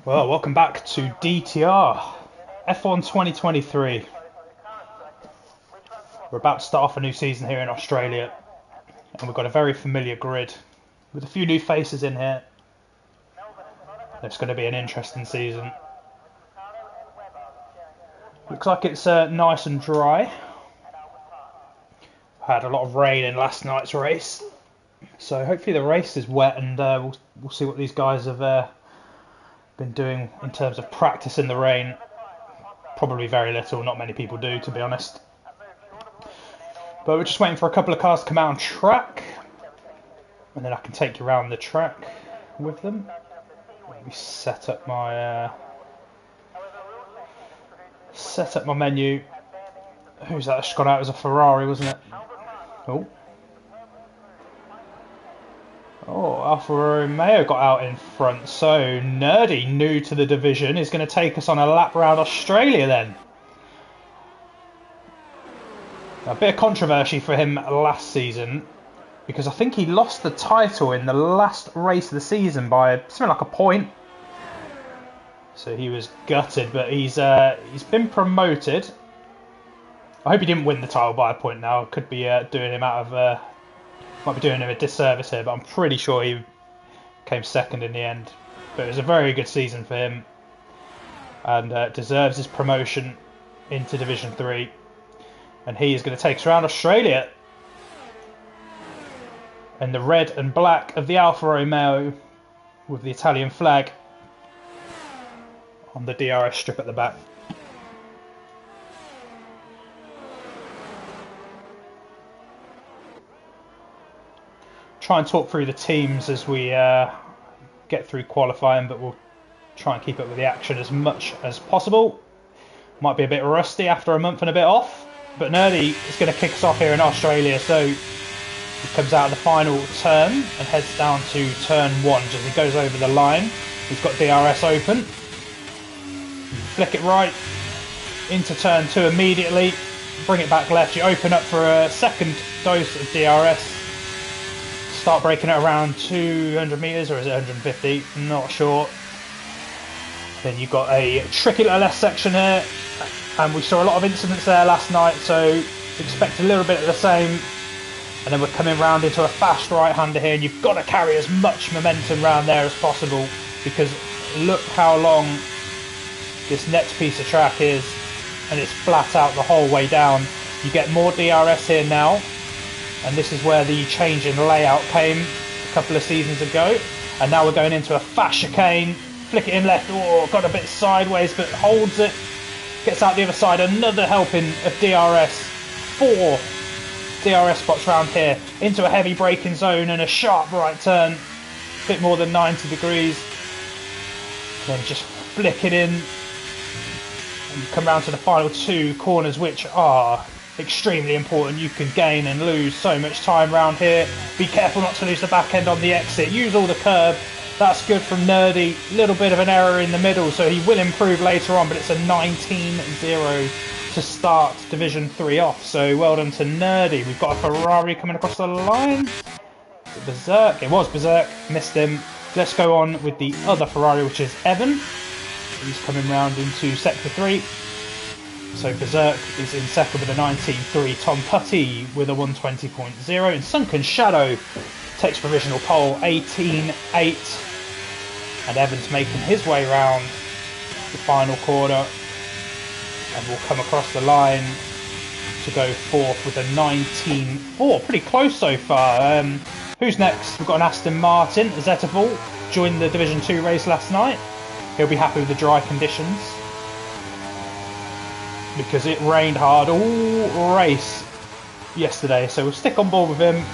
Well, welcome back to DTR F1 2023. We're about to start off a new season here in Australia, and we've got a very familiar grid with a few new faces in here. It's going to be an interesting season. Looks like it's nice and dry. Had a lot of rain in last night's race, so hopefully the race is wet, and we'll see what these guys have been doing in terms of practice in the rain. Probably very little, not many people do, to be honest. But we're just waiting for a couple of cars to come out on track, and then I can take you around the track with them. Let me set up my menu. Who's that? Just got out as a Ferrari, wasn't it? Oh, Alfa Romeo got out in front. So Nerdy, new to the division, is going to take us on a lap around Australia then. A bit of controversy for him last season, because I think he lost the title in the last race of the season by something like a point. So he was gutted, but he's been promoted. I hope he didn't win the title by a point now. Could be doing him out of... might be doing him a disservice here, but I'm pretty sure he came second in the end. But it was a very good season for him, and deserves his promotion into Division 3. And he is going to take us around Australia in the red and black of the Alfa Romeo with the Italian flag on the DRS strip at the back. Try and talk through the teams as we get through qualifying, but we'll try and keep up with the action as much as possible. Might be a bit rusty after a month and a bit off, but Nerdy is going to kick us off here in Australia. So he comes out of the final turn and heads down to turn 1 just as he goes over the line. He's got DRS open. Flick it right into turn 2 immediately. Bring it back left. You open up for a second dose of DRS. Start braking at around 200 metres, or is it 150? Not sure. Then you've got a tricky little left section here, and we saw a lot of incidents there last night, so expect a little bit of the same. And then we're coming round into a fast right-hander here, and you've got to carry as much momentum round there as possible, because look how long this next piece of track is, and it's flat out the whole way down. You get more DRS here now. And this is where the change in layout came a couple of seasons ago. And now we're going into a fast chicane. Flick it in left. Oh, got a bit sideways, but holds it. Gets out the other side. Another helping of DRS. 4 DRS spots round here. Into a heavy braking zone and a sharp right turn. A bit more than 90 degrees. Then just flick it in. And come round to the final 2 corners, which are extremely important. You can gain and lose so much time around here. Be careful not to lose the back end on the exit. Use all the curb. That's good from Nerdy. Little bit of an error in the middle, so he will improve later on, but it's a 19-0 to start Division 3 off. So well done to Nerdy. We've got a Ferrari coming across the line. Is it Berserk? It was Berserk. Missed him. Let's go on with the other Ferrari, which is Evan. He's coming round into Sector 3. So Berserk is in second with a 19.3. Tom Putty with a 120.0. And Sunken Shadow takes provisional pole, 18.8. And Evans making his way round the final corner. And will come across the line to go fourth with a 19.4. Pretty close so far. Who's next? We've got an Aston Martin. Zetterfall joined the Division 2 race last night. He'll be happy with the dry conditions, because it rained hard all race yesterday, so we'll stick on board with him.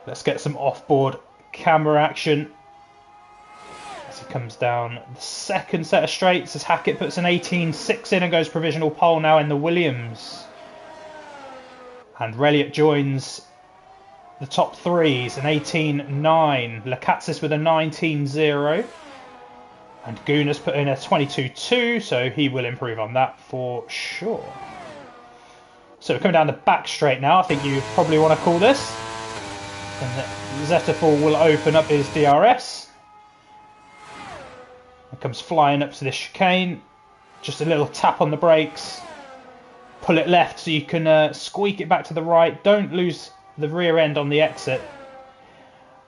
Let's get some off-board camera action as he comes down the second set of straights, as Hackett puts an 18.6 in and goes provisional pole now in the Williams. And Reliot joins the top threes, an 18.9. Lakatsis with a 19.0. And Guna's put in a 22.2, so he will improve on that for sure. So we're coming down the back straight now, I think you probably want to call this. And Zetterfall will open up his DRS. and comes flying up to this chicane. Just a little tap on the brakes. Pull it left so you can squeak it back to the right. Don't lose the rear end on the exit.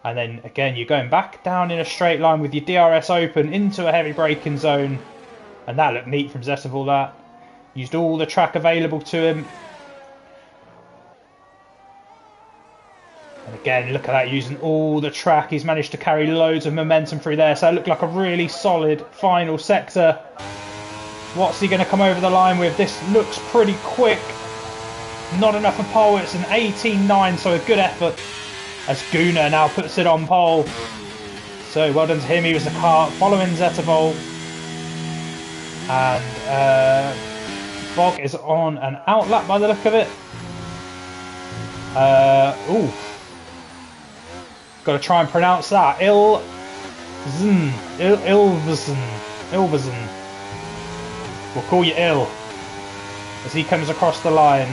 And then again, you're going back down in a straight line with your DRS open into a heavy braking zone. And that looked neat from Zettervall, that. Used all the track available to him. And again, look at that, using all the track. He's managed to carry loads of momentum through there. So it looked like a really solid final sector. What's he going to come over the line with? This looks pretty quick. Not enough for pole. It's an 18.9, so a good effort. As Gunnar now puts it on pole. So well done to him. He was the car following Zettervall. And Bog is on an outlap by the look of it. Ooh. Got to try and pronounce that. Ilvesen. We'll call you Il. As he comes across the line.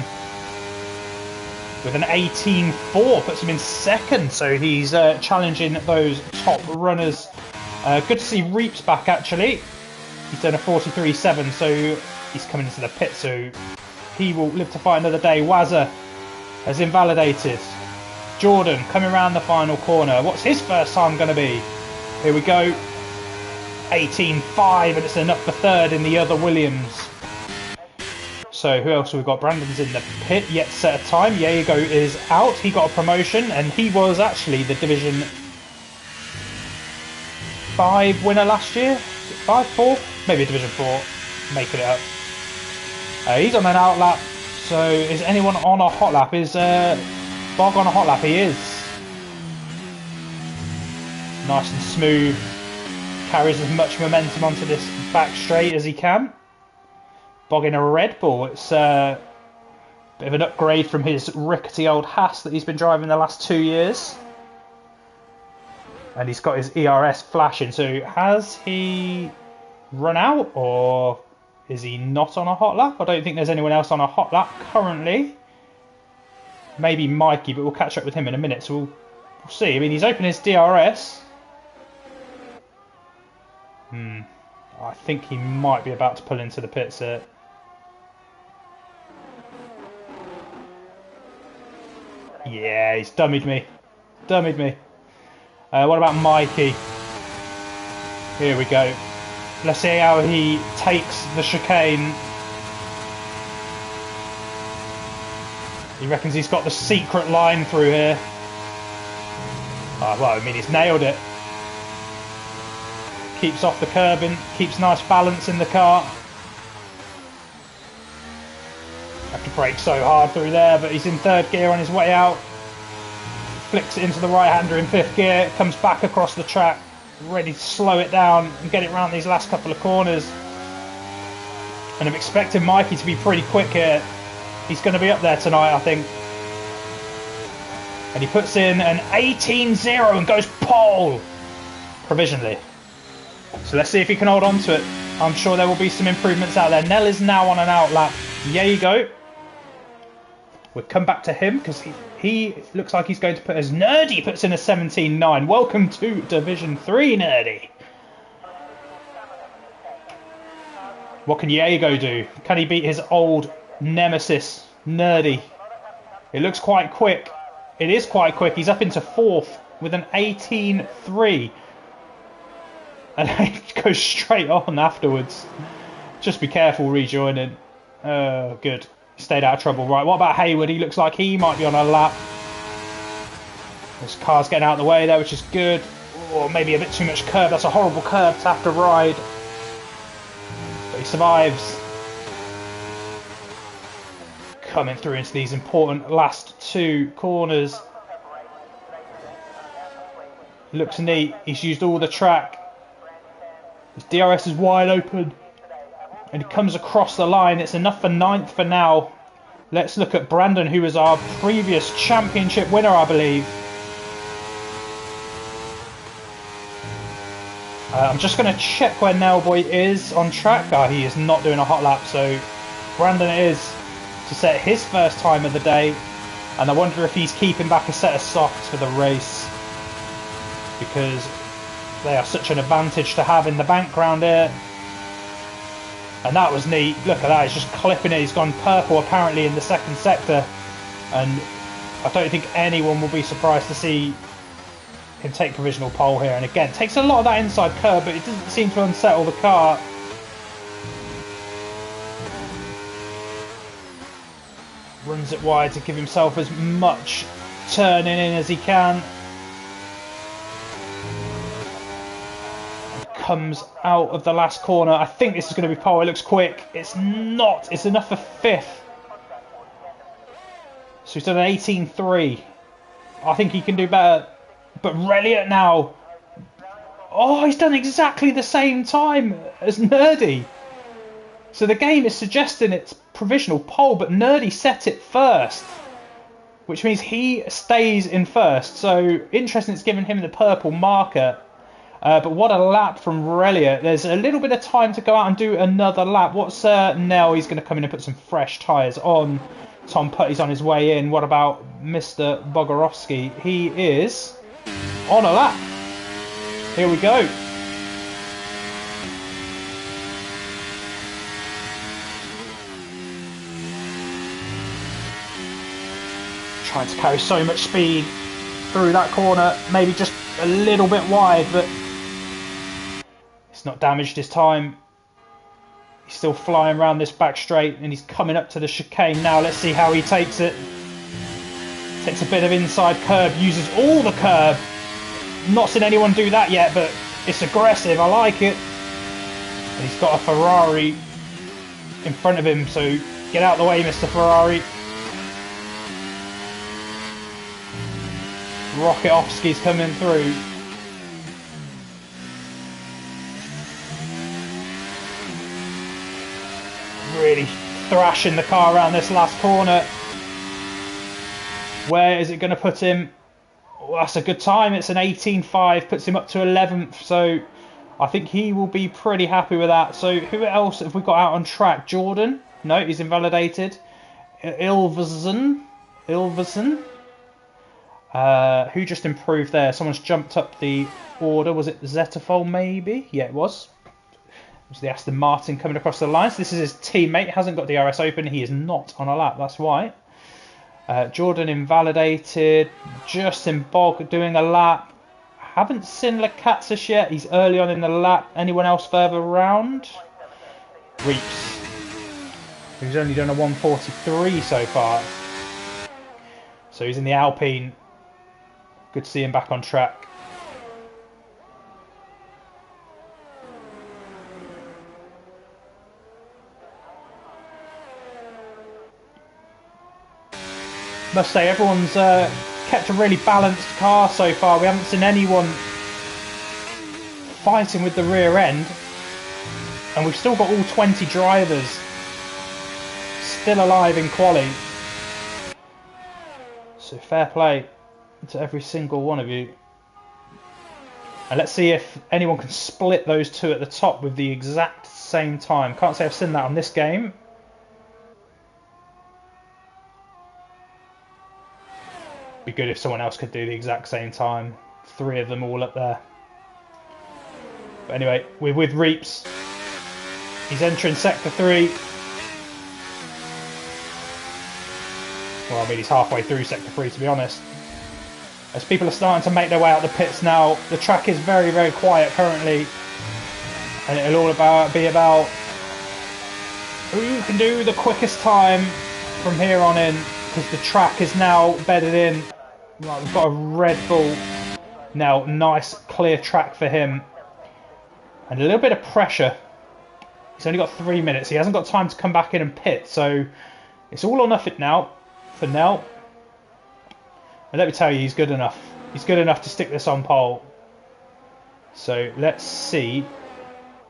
With an 18.4, puts him in second, so he's challenging those top runners. Good to see Reeps back, actually. He's done a 43.7, so he's coming into the pit, so he will live to fight another day. Wazza has invalidated. Jordan coming around the final corner. What's his first time going to be? Here we go. 18.5, and it's enough for third in the other Williams. So who else have we got? Brandon's in the pit, yet set a time. Diego is out. He got a promotion, and he was actually the Division 5 winner last year. 5, 4? Maybe Division 4. Making it up. He's on an outlap. So is anyone on a hot lap? Is Bog on a hot lap? He is. Nice and smooth. Carries as much momentum onto this back straight as he can. Bog in a Red Bull. It's a bit of an upgrade from his rickety old Haas that he's been driving the last 2 years. And he's got his ERS flashing. So has he run out, or is he not on a hot lap? I don't think there's anyone else on a hot lap currently. Maybe Mikey, but we'll catch up with him in a minute. So we'll see. I mean, he's opened his DRS. I think he might be about to pull into the pits here. Yeah, he's dummied me. Dummied me. What about Mikey? Here we go. Let's see how he takes the chicane. He reckons he's got the secret line through here. Oh, well, I mean, he's nailed it. Keeps off the curbing, keeps nice balance in the car. Have to brake so hard through there, but he's in third gear on his way out. Flicks it into the right-hander in fifth gear, comes back across the track, ready to slow it down and get it round these last couple of corners. And I'm expecting Mikey to be pretty quick here. He's going to be up there tonight, I think. And he puts in an 18.0 and goes pole, provisionally. So let's see if he can hold on to it. I'm sure there will be some improvements out there. Nell is now on an outlap. Diego. We'll come back to him because he looks like he's going to put as Nerdy puts in a 17.9. Welcome to Division 3, Nerdy. What can Diego do? Can he beat his old nemesis, Nerdy? It looks quite quick. It is quite quick. He's up into fourth with an 18.3. And he goes straight on afterwards. Just be careful rejoining. Good. Stayed out of trouble. Right, what about Hayward? He looks like he might be on a lap. This car's getting out of the way there, which is good. Or maybe a bit too much curve. That's a horrible curve to have to ride. But he survives. Coming through into these important last two corners. Looks neat. He's used all the track. His DRS is wide open. And he comes across the line. It's enough for ninth for now. Let's look at Brandon, who was our previous championship winner, I believe. I'm just going to check where Nailboy is on track. Oh, he is not doing a hot lap. So Brandon is to set his first time of the day. And I wonder if he's keeping back a set of softs for the race. Because They are such an advantage to have in the background here. And that was neat. Look at that, he's just clipping it. He's gone purple apparently in the second sector. And I don't think anyone will be surprised to see him take provisional pole here. And again, takes a lot of that inside curve, but it doesn't seem to unsettle the car. Runs it wide to give himself as much turning in as he can. Comes out of the last corner. I think this is going to be pole. It looks quick. It's not. It's enough for 5th. So he's done an 18.3. I think he can do better. But Relliot now. Oh, he's done exactly the same time as Nerdy. So the game is suggesting it's provisional pole, but Nerdy set it first, which means he stays in first. So interesting, it's given him the purple marker. But what a lap from Relliot. There's a little bit of time to go out and do another lap. What's Nell? He's going to come in and put some fresh tyres on. Tom Putty's on his way in. What about Mr. Bogorovsky? He is on a lap. Here we go. Trying to carry so much speed through that corner. Maybe just a little bit wide, but it's not damaged his time. He's still flying around this back straight, and he's coming up to the chicane now. Let's see how he takes it. Takes a bit of inside curb, uses all the curb. Not seen anyone do that yet, but it's aggressive. I like it. And he's got a Ferrari in front of him, so get out of the way, Mr. Ferrari. Rokitovsky's coming through. Really thrashing the car around this last corner. Where is it going to put him? Well, that's a good time. It's an 18.5, puts him up to 11th. So I think he will be pretty happy with that. So who else have we got out on track? Jordan? No, he's invalidated. Ilverson. Who just improved there? Someone's jumped up the order. Was it Zetafol maybe? Yeah, it was. It was the Aston Martin coming across the line. So this is his teammate. Hasn't got DRS open. He is not on a lap. That's why. Jordan invalidated. Justin Bog doing a lap. Haven't seen Lakatsas yet. He's early on in the lap. Anyone else further around? Reeps. He's only done a 1:43 so far. So he's in the Alpine. Good to see him back on track. Must say everyone's kept a really balanced car so far. We haven't seen anyone fighting with the rear end, and we've still got all 20 drivers still alive in quali. So fair play to every single one of you. And let's see if anyone can split those two at the top with the exact same time. Can't say I've seen that on this game. Be good if someone else could do the exact same time. 3 of them all up there. But anyway, we're with Reeps. He's entering sector 3. Well, I mean, he's halfway through sector 3 to be honest. As people are starting to make their way out the pits now, the track is very, very quiet currently. And it'll all be about who can do the quickest time from here on in. Because the track is now bedded in. Right, we've got a Red Bull now. Nice, clear track for him. And a little bit of pressure. He's only got 3 minutes. He hasn't got time to come back in and pit. So it's all or nothing now for Nell. And let me tell you, he's good enough. He's good enough to stick this on pole. So let's see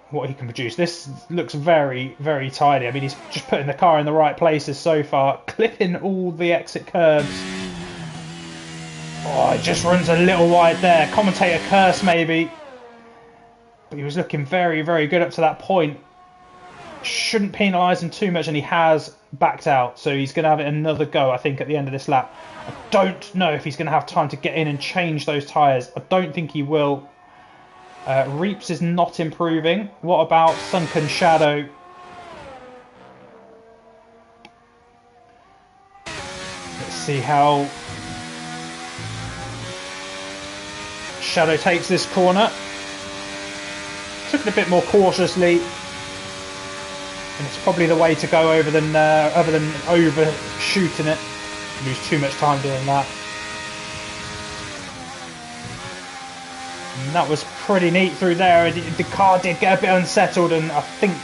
what he can produce. This looks very, very tidy. I mean, he's just putting the car in the right places so far, clipping all the exit curbs. Oh, it just runs a little wide there. Commentator curse maybe. But he was looking very, very good up to that point. Shouldn't penalise him too much, and he has backed out. So he's going to have another go, I think, at the end of this lap. I don't know if he's going to have time to get in and change those tyres. I don't think he will. Reaps is not improving. What about Sunken Shadow? Let's see how Shadow takes this corner. Took it a bit more cautiously, and it's probably the way to go other than overshooting it. Lose too much time doing that. And that was pretty neat through there. The car did get a bit unsettled, and I think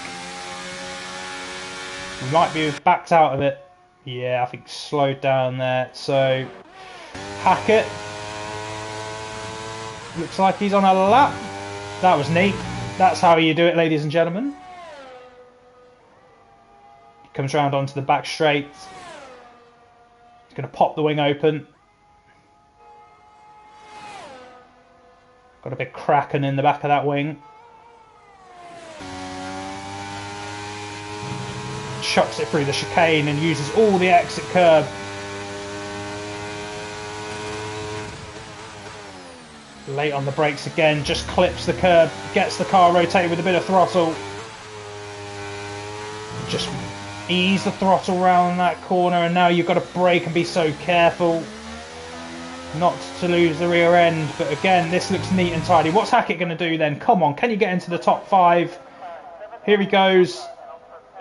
we might be backed out of it. Yeah, I think slowed down there. So Hackett looks like he's on a lap. That was neat. That's how you do it, ladies and gentlemen. He comes round onto the back straight. He's going to pop the wing open. Got a bit cracking in the back of that wing. Chucks it through the chicane and uses all the exit curb. Late on the brakes again, just clips the curb, gets the car rotated with a bit of throttle. Just ease the throttle around that corner, and now you've got to brake and be so careful not to lose the rear end. But again, this looks neat and tidy. What's Hackett going to do then? Come on, can you get into the top 5? Here he goes.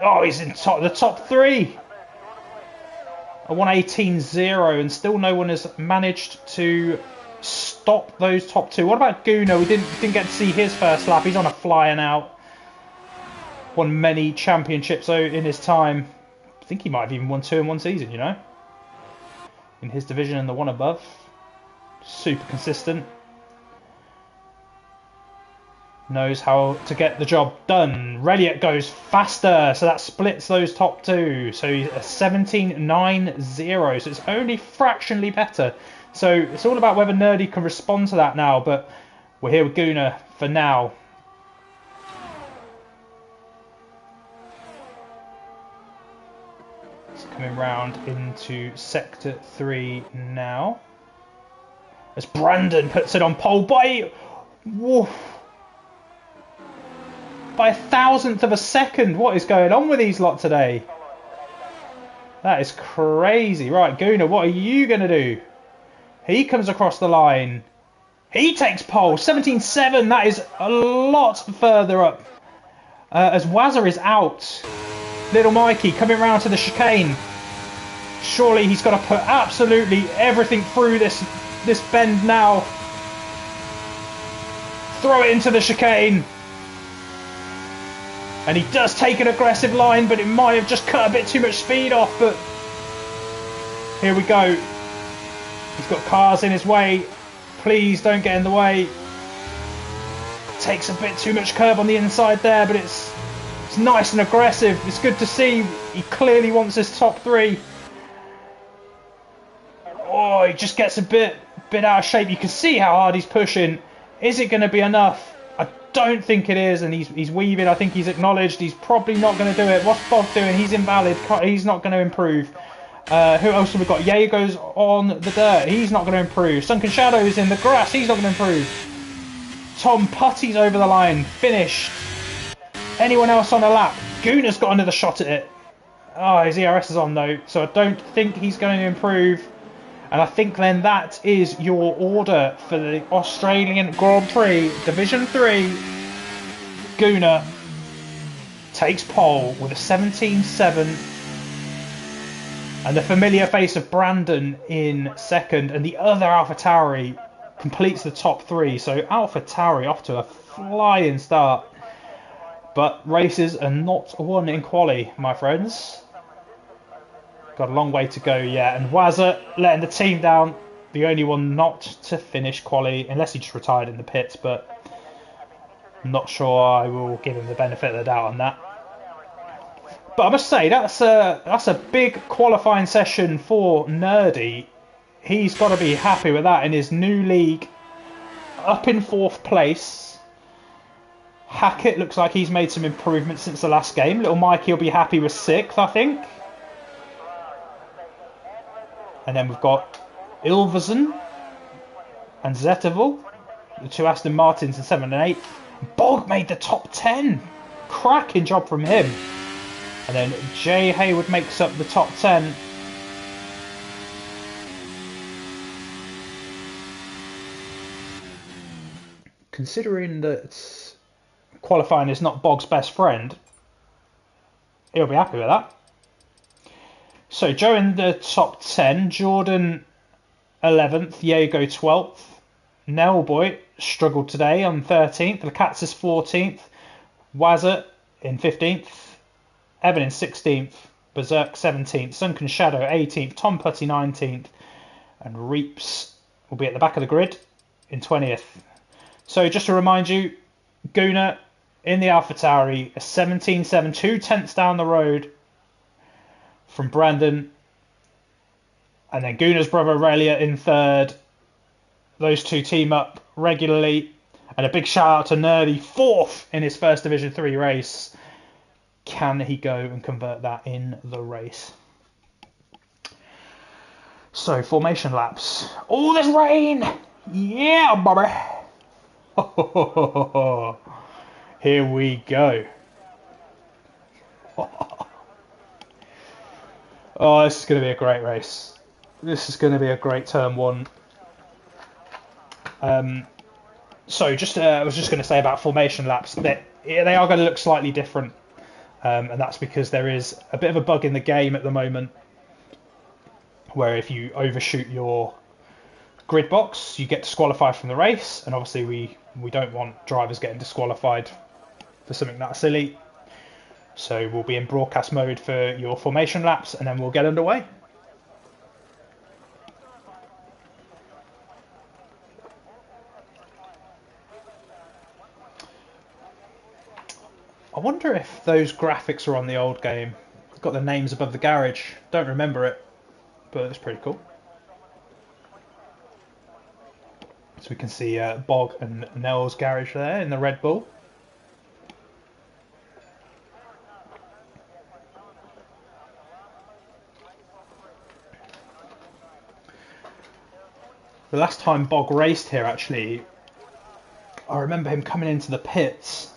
Oh, he's in the top 3. A 1:18.0, and still no one has managed to stop those top 2. What about Gunnar? We didn't get to see his first lap. He's on a flyer now. Won many championships in his time. I think he might have even won 2 in one season, you know, in his division and the one above. Super consistent. Knows how to get the job done. Reliot goes faster, so that splits those top 2. So he's a 17.90, so it's only fractionally better. So it's all about whether Nerdy can respond to that now, but we're here with Gunnar for now. It's coming round into Sector 3 now. As Brandon puts it on pole by... Woof, by 1,000th of a second. What is going on with these lot today? That is crazy. Right, Gunnar, what are you going to do? He comes across the line. He takes pole. 17.7. That is a lot further up. As Wazza is out. Little Mikey coming round to the chicane. Surely he's got to put absolutely everything through this bend now. Throw it into the chicane. And he does take an aggressive line, but it might have just cut a bit too much speed off. But here we go. He's got cars in his way. Please don't get in the way. Takes a bit too much curb on the inside there, but it's nice and aggressive. It's good to see. He clearly wants his top 3. Oh, he just gets a bit out of shape. You can see how hard he's pushing. Is it going to be enough? I don't think it is, and he's weaving. I think he's acknowledged he's probably not going to do it. What's Bob doing? He's invalid. He's not going to improve. Who else have we got? Jaeger's on the dirt. He's not going to improve. Sunken Shadow's in the grass. He's not going to improve. Tom Putty's over the line. Finished. Anyone else on a lap? Gunnar's got another shot at it. Oh, his ERS is on though, so I don't think he's going to improve. And I think then that is your order for the Australian Grand Prix Division 3. Gunnar takes pole with a 17.7. And the familiar face of Brandon in second. And the other AlphaTauri completes the top 3. So AlphaTauri off to a flying start. But races are not won in quali, my friends. Got a long way to go yet. And Wazza letting the team down. The only one not to finish quali, unless he just retired in the pits. But I'm not sure I will give him the benefit of the doubt on that. But I must say, that's a big qualifying session for Nerdy. He's got to be happy with that in his new league. Up in 4th place. Hackett looks like he's made some improvements since the last game. Little Mikey will be happy with 6th, I think. And then we've got Ilverson and Zetterville. the two Aston Martins in 7th and 8th. Bog made the top 10. Cracking job from him. And then Jay Hayward makes up the top 10. Considering that qualifying is not Bog's best friend, he'll be happy with that. So Joe in the top 10, Jordan 11th, Diego 12th, Nelboy struggled today on 13th, Lakatzis 14th, Wazza in 15th, Evan in 16th, Berserk 17th, Sunken Shadow 18th, Tom Putty 19th, and Reaps will be at the back of the grid in 20th. So just to remind you, Guna in the AlphaTauri, a 17.7, 2 tenths down the road from Brandon, and then Guna's brother Aurelia in 3rd. Those two team up regularly, and a big shout out to Nerdy, 4th in his first Division 3 race. Can he go and convert that in the race? So formation laps. Oh, there's rain! Yeah, Bobby. Here we go. Oh, this is going to be a great race. This is going to be a great turn 1. So just I was just going to say about formation laps that they are going to look slightly different, and that's because there is a bit of a bug in the game at the moment where if you overshoot your grid box, you get disqualified from the race, and obviously we don't want drivers getting disqualified for something that silly. So we'll be in broadcast mode for your formation laps, and then we'll get underway. I wonder if those graphics are on the old game. It's got the names above the garage. Don't remember it, but it's pretty cool. So we can see Bog and Nell's garage there in the Red Bull. The last time Bog raced here, actually, I remember him coming into the pits,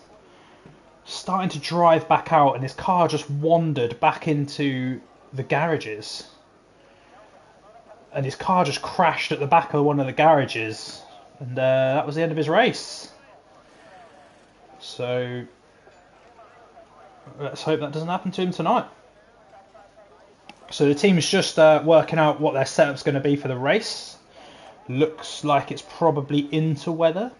starting to drive back out, and his car just wandered back into the garages. And his car just crashed at the back of one of the garages. And that was the end of his race. So let's hope that doesn't happen to him tonight. So the team's just working out what their setup's going to be for the race. Looks like it's probably inter weather.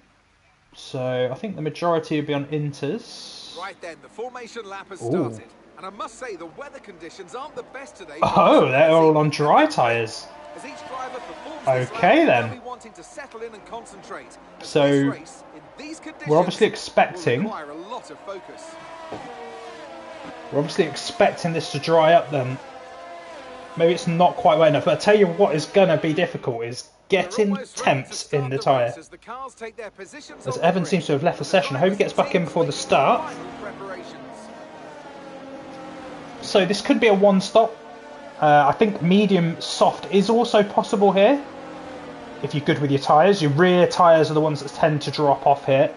So I think the majority will be on inters. Right then, the formation lap has started. And I must say the weather conditions aren't the best today. Oh, they're all on dry tyres. As each driver performs Okay then. be wanting to settle in and concentrate. So Race, in these we're obviously expecting will require a lot of focus. We're obviously expecting this to dry up then. Maybe it's not quite wet enough, but I tell you what is gonna be difficult is getting temps in the tyre. As Evan seems to have left the session, I hope he gets back in before the start. So this could be a one stop. I think medium soft is also possible here. If you're good with your tyres. Your rear tyres are the ones that tend to drop off here.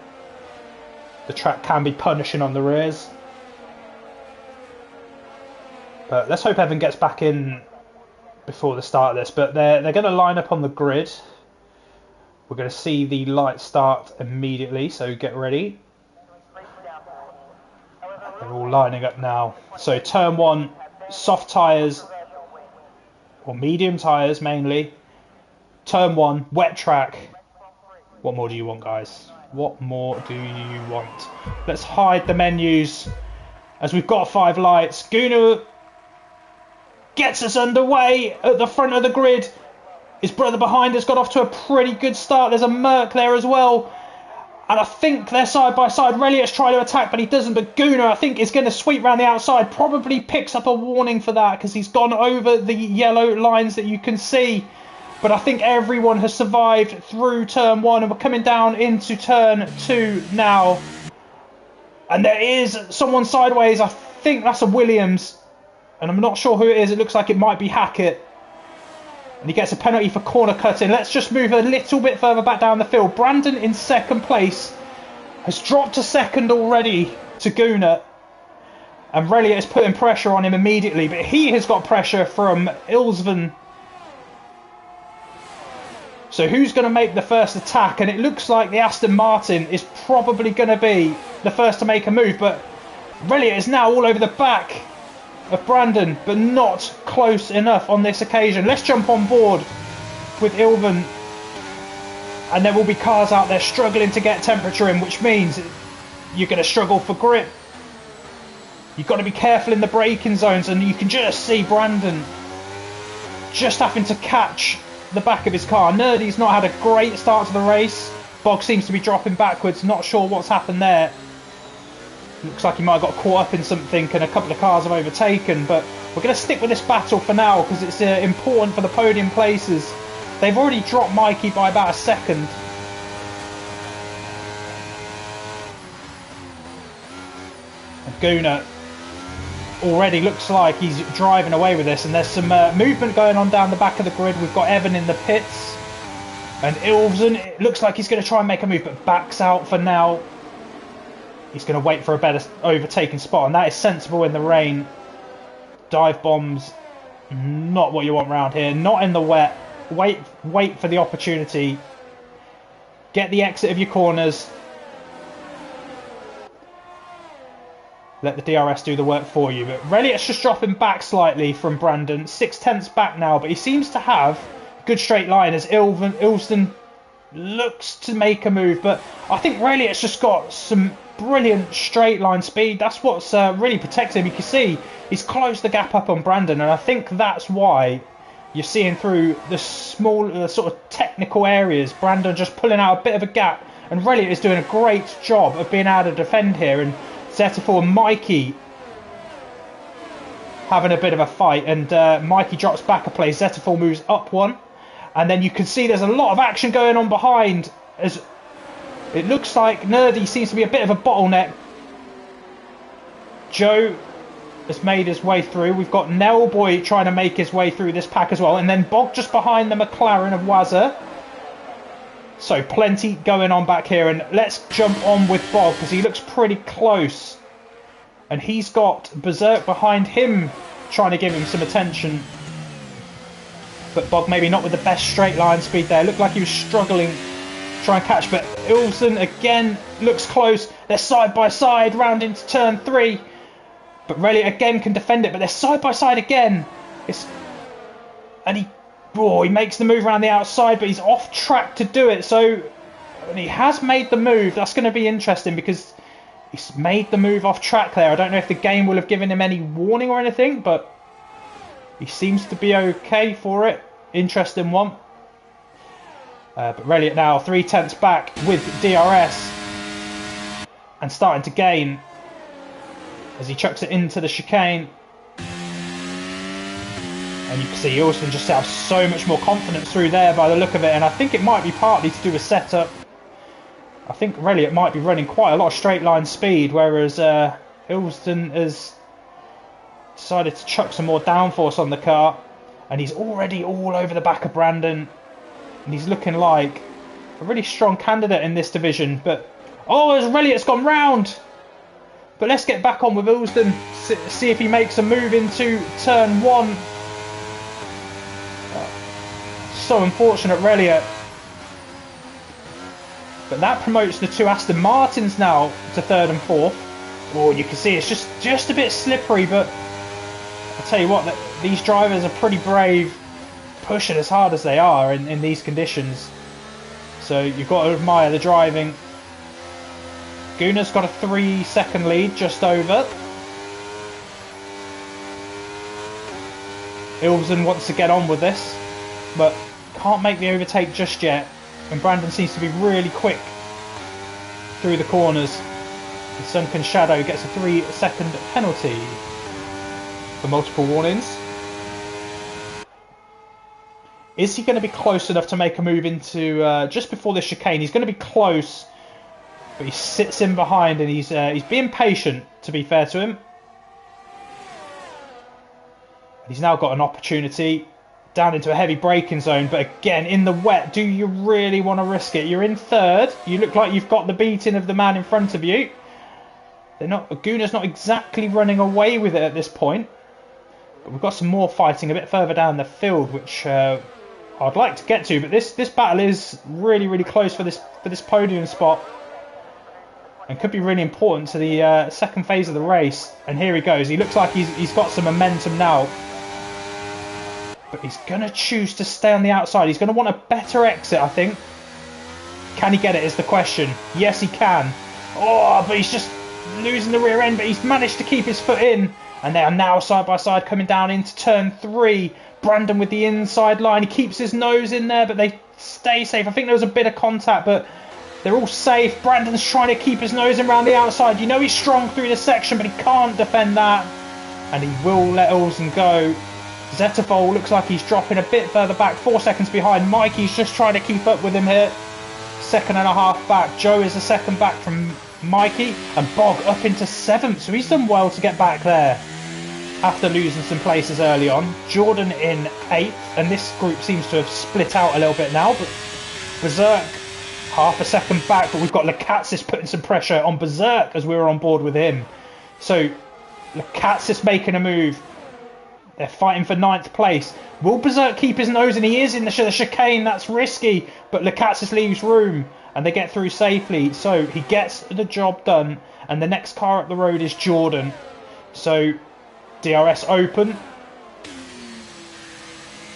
The track can be punishing on the rears. But let's hope Evan gets back in before the start of this. But they're going to line up on the grid. We're going to see the lights start immediately, so get ready. They're all lining up now. So turn 1, soft tyres, or medium tyres mainly. Turn 1, wet track. What more do you want, guys? What more do you want? Let's hide the menus as we've got 5 lights. Gunu gets us underway at the front of the grid. His brother behind us got off to a pretty good start. There's a Merc there as well. And I think they're side by side. Reliot's trying to attack, but he doesn't. But Guna, I think, is going to sweep around the outside. Probably picks up a warning for that because he's gone over the yellow lines that you can see. But I think everyone has survived through turn 1. And we're coming down into turn 2 now. And there is someone sideways. I think that's a Williams. And I'm not sure who it is. It looks like it might be Hackett. And he gets a penalty for corner cutting. Let's just move a little bit further back down the field. Brandon in second place has dropped to second already to Guna. And Relia is putting pressure on him immediately. But he has got pressure from Ilsven. So who's going to make the first attack? And it looks like the Aston Martin is probably going to be the first to make a move. But Relia is now all over the back of Brandon, but not close enough on this occasion. Let's jump on board with Ilven, and there will be cars out there struggling to get temperature in, which means you're going to struggle for grip. You've got to be careful in the braking zones, and you can just see Brandon just having to catch the back of his car. Nerdy's not had a great start to the race. Bog seems to be dropping backwards, not sure what's happened there. Looks like he might have got caught up in something and a couple of cars have overtaken, but we're going to stick with this battle for now because it's important for the podium places. They've already dropped Mikey by about a second. And Guna already looks like he's driving away with this, and there's some movement going on down the back of the grid. We've got Evan in the pits, and Ilsen, it looks like he's going to try and make a move, but backs out for now. He's going to wait for a better overtaking spot, and that is sensible in the rain. Dive bombs, not what you want around here. Not in the wet. Wait for the opportunity. Get the exit of your corners. Let the DRS do the work for you. But Reliot's just dropping back slightly from Brandon. 0.6 back now, but he seems to have a good straight line as Ilston looks to make a move. But I think Reliot's just got some brilliant straight line speed. That's what's really protected him. You can see he's closed the gap up on Brandon, and I think that's why you're seeing through the small sort of technical areas Brandon just pulling out a bit of a gap, and Reliot is doing a great job of being able to defend here. And Zetterfall and Mikey having a bit of a fight, and Mikey drops back a place. Zetterfall moves up one, and then you can see there's a lot of action going on behind as it looks like Nerdy seems to be a bit of a bottleneck. Joe has made his way through. We've got Nellboy trying to make his way through this pack as well. And then Bog just behind the McLaren of Wazza. So plenty going on back here. And let's jump on with Bog because he looks pretty close. And he's got Berserk behind him trying to give him some attention. But Bog maybe not with the best straight line speed there. Looked like he was struggling try and catch, but Ilsen again looks close. They're side by side round into turn 3, but Reliot again can defend it, but they're side by side again. And he makes the move around the outside, but he's off track to do it. So and he has made the move. That's going to be interesting because he's made the move off track there. I don't know if the game will have given him any warning or anything, but he seems to be okay for it. Interesting one. But Reliot now 0.3 back with DRS and starting to gain as he chucks it into the chicane. And you can see Ilsen just has so much more confidence through there by the look of it, and I think it might be partly to do with setup. I think Reliot might be running quite a lot of straight line speed, whereas Ilsen has decided to chuck some more downforce on the car, and he's already all over the back of Brandon. And he's looking like a really strong candidate in this division. But as Reliot's gone round. But let's get back on with Ilsden. See if he makes a move into turn 1. So unfortunate, Reliot. But that promotes the 2 Aston Martins now to 3rd and 4th. Oh, you can see it's just a bit slippery. But I'll tell you what, these drivers are pretty brave, pushing as hard as they are in these conditions. So you've got to admire the driving. Guna's got a 3-second lead, just over. Ilsen wants to get on with this, but can't make the overtake just yet. And Brandon seems to be really quick through the corners. The Sunken Shadow gets a 3-second penalty for multiple warnings. Is he going to be close enough to make a move into just before the chicane? He's going to be close, but he sits in behind, and he's being patient, to be fair to him. He's now got an opportunity. down into a heavy braking zone. But again, in the wet, do you really want to risk it? You're in third. You look like you've got the beating of the man in front of you. Guna's not exactly running away with it at this point. But we've got some more fighting a bit further down the field, which I'd like to get to. But this battle is really, really close for this podium spot. And could be really important to the second phase of the race. And here he goes. He looks like he's got some momentum now. But he's going to choose to stay on the outside. He's going to want a better exit, I think. Can he get it is the question. Yes, he can. Oh, but he's just losing the rear end. But he's managed to keep his foot in. And they are now side by side coming down into turn 3. Brandon with the inside line. He keeps his nose in there, but they stay safe. I think there was a bit of contact, but they're all safe. Brandon's trying to keep his nose in around the outside. You know he's strong through the section, but he can't defend that. And he will let Olsen go. Zettervol looks like he's dropping a bit further back, 4 seconds behind. Mikey's just trying to keep up with him here. 2.5 back. Joe is a second back from Mikey. And Bog up into 7th. So he's done well to get back there after losing some places early on. Jordan in 8th. And this group seems to have split out a little bit now. But Berserk, half a second back. But we've got Lekatsis putting some pressure on Berserk as we were on board with him. So Lekatsis making a move. They're fighting for 9th place. Will Berserk keep his nose? And he is in the chicane. That's risky. But Lekatsis leaves room. And they get through safely. So he gets the job done. And the next car up the road is Jordan. So DRS open.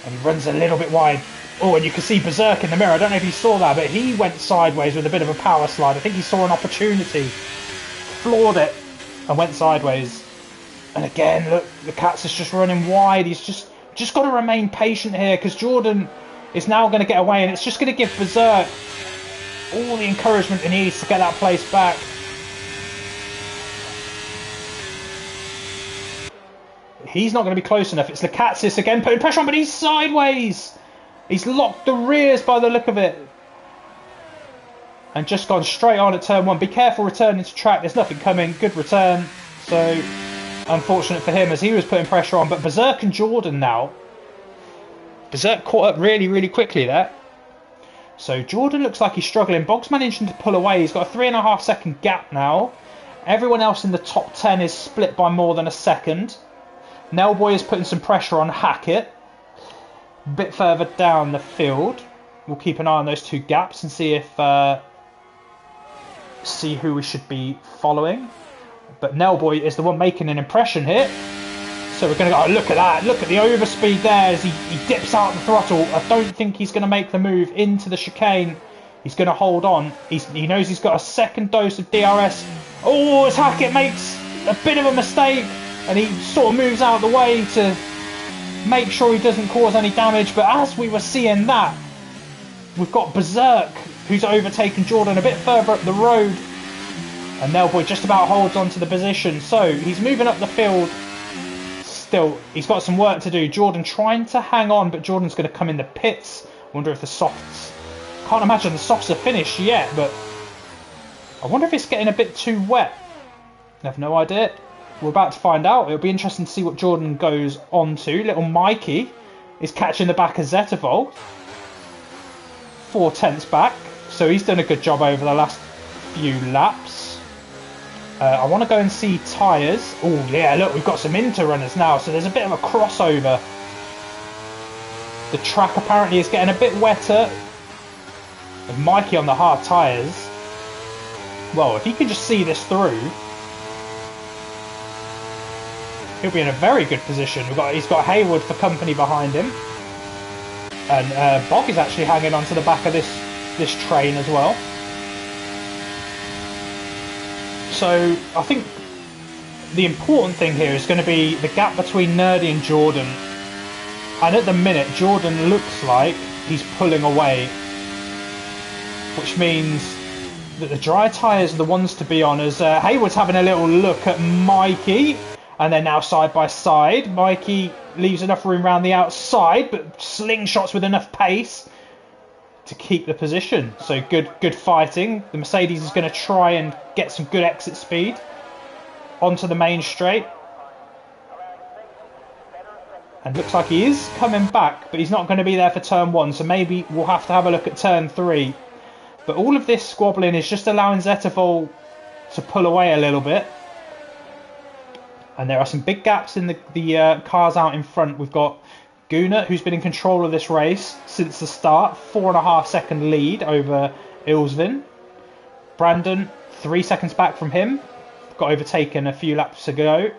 And he runs a little bit wide. Oh, and you can see Berserk in the mirror. I don't know if you saw that. But he went sideways with a bit of a power slide. I think he saw an opportunity. Floored it. And went sideways. And again, look, the Cats is just running wide. He's just got to remain patient here because Jordan is now going to get away, and it's just going to give Berserk all the encouragement he needs to get that place back. He's not going to be close enough. It's Lekatsis again putting pressure on, but he's sideways. He's locked the rears by the look of it. And just gone straight on at turn 1. Be careful returning to track. There's nothing coming. Good return. So unfortunate for him as he was putting pressure on. But Berserk and Jordan now. Berserk caught up really, really quickly there. So Jordan looks like he's struggling. Boggs managing to pull away. He's got a 3.5 second gap now. Everyone else in the top 10 is split by more than a second. Nellboy is putting some pressure on Hackett. A bit further down the field. We'll keep an eye on those 2 gaps and see if see who we should be following. But Nellboy is the one making an impression here. So we're going to go, oh, look at that. Look at the overspeed there as he dips out the throttle. I don't think he's going to make the move into the chicane. He's going to hold on. He knows he's got a second dose of DRS. Oh, as Hackett makes a bit of a mistake. And he sort of moves out of the way to make sure he doesn't cause any damage. But as we were seeing that, we've got Berserk, who's overtaken Jordan a bit further up the road. And Nellboy just about holds on to the position. So he's moving up the field. Still, he's got some work to do. Jordan trying to hang on, but Jordan's going to come in the pits. Wonder if the softs... Can't imagine the softs are finished yet, but I wonder if it's getting a bit too wet. I have no idea. We're about to find out. It'll be interesting to see what Jordan goes on to. Little Mikey is catching the back of Zettervold. 4/10 back. So he's done a good job over the last few laps. I want to go and see tyres. Oh yeah, look, we've got some inter-runners now. So there's a bit of a crossover. The track apparently is getting a bit wetter. With Mikey on the hard tyres. Well, if he can just see this through, he'll be in a very good position. He's got Hayward for company behind him. And Bog is actually hanging onto the back of this train as well. So I think the important thing here is going to be the gap between Nerdy and Jordan. And at the minute, Jordan looks like he's pulling away. Which means that the dry tyres are the ones to be on, as Hayward's having a little look at Mikey. And they're now side by side. Mikey leaves enough room around the outside, but slingshots with enough pace to keep the position. So good fighting. The Mercedes is going to try and get some good exit speed onto the main straight. And looks like he is coming back, but he's not going to be there for turn 1, so maybe we'll have to have a look at turn 3. But all of this squabbling is just allowing Zettervol to pull away a little bit. And there are some big gaps in the cars out in front. We've got Gunnar, who's been in control of this race since the start. 4.5 second lead over Ilsvin. Brandon, 3 seconds back from him. Got overtaken a few laps ago.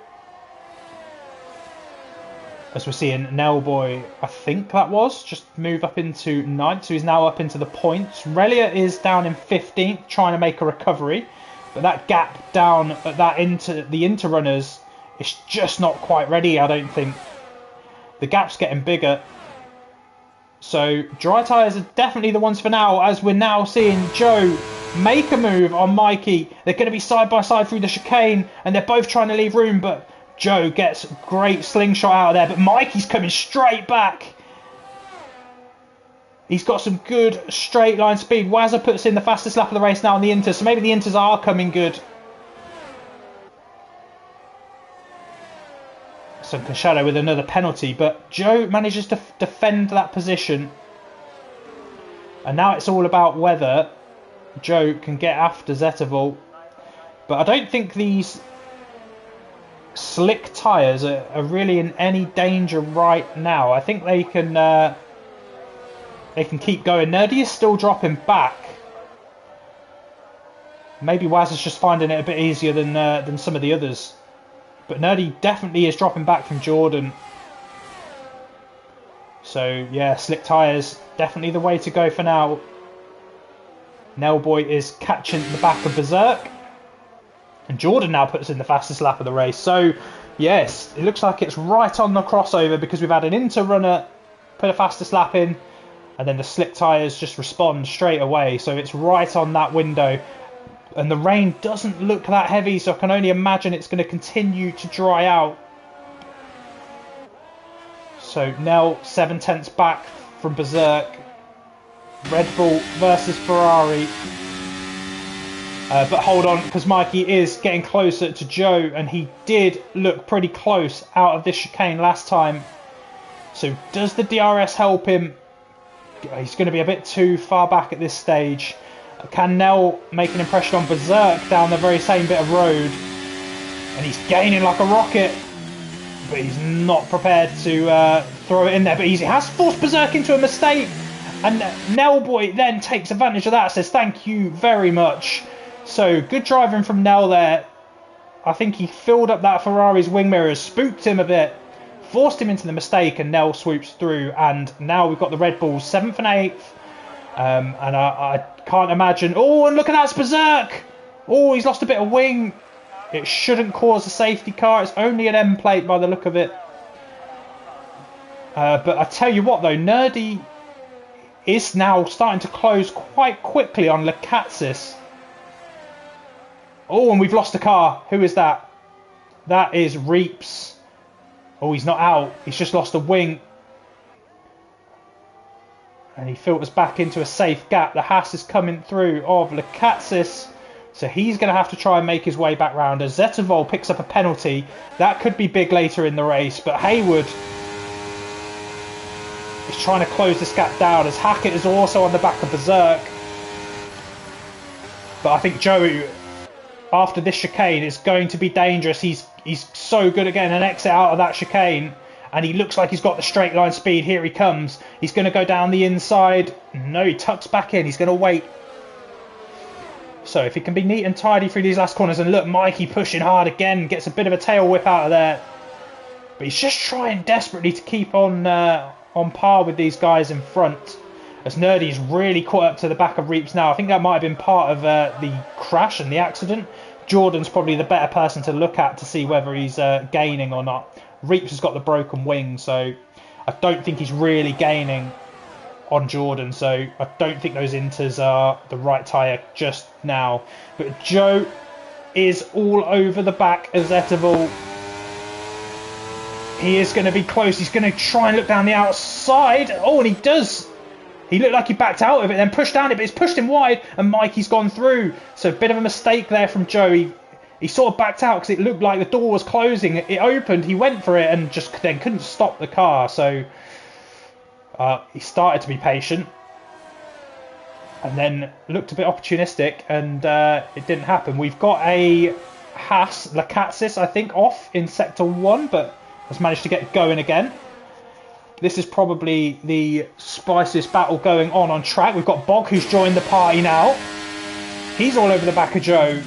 As we're seeing, Nelboy, I think that was, just move up into 9th. So he's now up into the points. Relia is down in 15th, trying to make a recovery. But that gap down at the inter runners is just not quite ready, I don't think. The gap's getting bigger. So dry tyres are definitely the ones for now, as we're now seeing Joe make a move on Mikey. They're going to be side by side through the chicane, and they're both trying to leave room, but Joe gets a great slingshot out of there, but Mikey's coming straight back. He's got some good straight line speed. Wazza puts in the fastest lap of the race now on the Inters, so maybe the Inters are coming good. Sunken Shadow with another penalty, but Joe manages to defend that position. And now it's all about whether Joe can get after Zettervol. But I don't think these slick tyres are really in any danger right now. I think they can keep going. Nerdy is still dropping back. Maybe Waz is just finding it a bit easier than some of the others. But Nerdy definitely is dropping back from Jordan. So yeah, slick tyres definitely the way to go for now. Nelboy is catching the back of Berserk. And Jordan now puts in the fastest lap of the race. So, yes, it looks like it's right on the crossover, because we've had an Inter runner put a fastest lap in, and then the slick tyres just respond straight away. So it's right on that window. And the rain doesn't look that heavy, so I can only imagine it's going to continue to dry out. So Nell 7/10 back from Berserk. Red Bull versus Ferrari. But hold on, because Mikey is getting closer to Joe, and he did look pretty close out of this chicane last time. So does the DRS help him? He's going to be a bit too far back at this stage. Can Nell make an impression on Berserk down the very same bit of road? And he's gaining like a rocket, but he's not prepared to throw it in there. But he has forced Berserk into a mistake, and Nellboy then takes advantage of that, says thank you very much. So, good driving from Nell there. I think he filled up that Ferrari's wing mirrors, spooked him a bit, forced him into the mistake, and Nell swoops through. And now we've got the Red Bulls 7th and 8th. And I can't imagine... Oh, and look at that, it's Berserk! Oh, he's lost a bit of wing. It shouldn't cause a safety car. It's only an M plate by the look of it. But I tell you what, though, Nerdy is now starting to close quite quickly on Lekatsis. Oh, and we've lost a car. Who is that? That is Reeps. Oh, he's not out. He's just lost a wing. And he filters back into a safe gap. The Haas is coming through of Lekatsis. So he's going to have to try and make his way back round. As Zettervol picks up a penalty. That could be big later in the race. But Haywood is trying to close this gap down, as Hackett is also on the back of Berserk. But I think Joe, after this chicane, is going to be dangerous. He's so good at getting an exit out of that chicane, and he looks like he's got the straight line speed. Here he comes. He's going to go down the inside. No, he tucks back in. He's going to wait. So if he can be neat and tidy through these last corners, and look, Mikey pushing hard again, gets a bit of a tail whip out of there. But he's just trying desperately to keep on par with these guys in front. As Nerdy's really caught up to the back of Reeps now. I think that might have been part of the crash and the accident. Jordan's probably the better person to look at to see whether he's gaining or not. Reeps has got the broken wing, so I don't think he's really gaining on Jordan. So I don't think those Inters are the right tyre just now. But Joe is all over the back of Zettervol. He is going to be close. He's going to try and look down the outside. Oh, and he does. He looked like he backed out of it, then pushed down it, but it's pushed him wide, and Mikey's gone through. So a bit of a mistake there from Joe. He He sort of backed out because it looked like the door was closing. It opened, he went for it and just then couldn't stop the car. So he started to be patient and then looked a bit opportunistic, and it didn't happen. We've got a Haas Lakatsis, I think, off in Sector 1, but has managed to get going again. This is probably the spiciest battle going on track. We've got Bog, who's joined the party now. He's all over the back of Joe.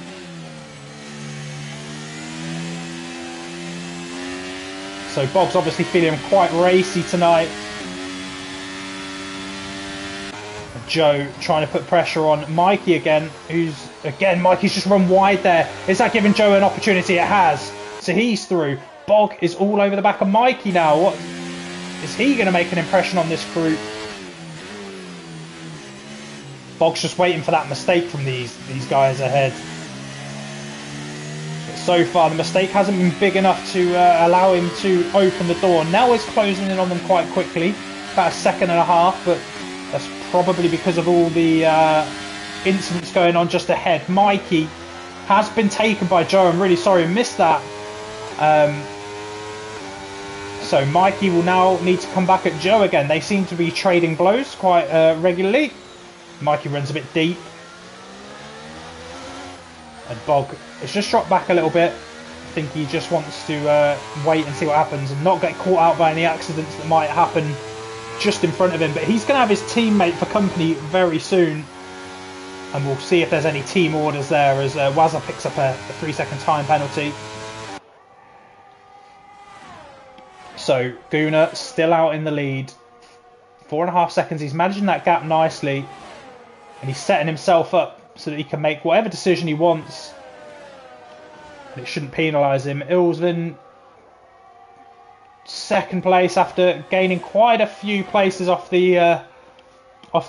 So Bog's obviously feeling quite racy tonight. Joe trying to put pressure on Mikey again, Mikey's just run wide there. Is that giving Joe an opportunity? It has. So he's through. Bog is all over the back of Mikey now. What is he going to make an impression on this group? Bog's just waiting for that mistake from these guys ahead. But so far the mistake hasn't been big enough to allow him to open the door. Now he's closing in on them quite quickly, about a second and a half, but that's probably because of all the incidents going on just ahead. Mikey has been taken by Joe. I'm really sorry I missed that. So Mikey will now need to come back at Joe again. They seem to be trading blows quite regularly. Mikey runs a bit deep. And Bog has just dropped back a little bit. I think he just wants to wait and see what happens and not get caught out by any accidents that might happen just in front of him. But he's going to have his teammate for company very soon. And we'll see if there's any team orders there as Wazza picks up a 3-second time penalty. So Guna still out in the lead. 4.5 seconds. He's managing that gap nicely. And he's setting himself up so that he can make whatever decision he wants. And it shouldn't penalise him. Ilsvin, second place after gaining quite a few places off the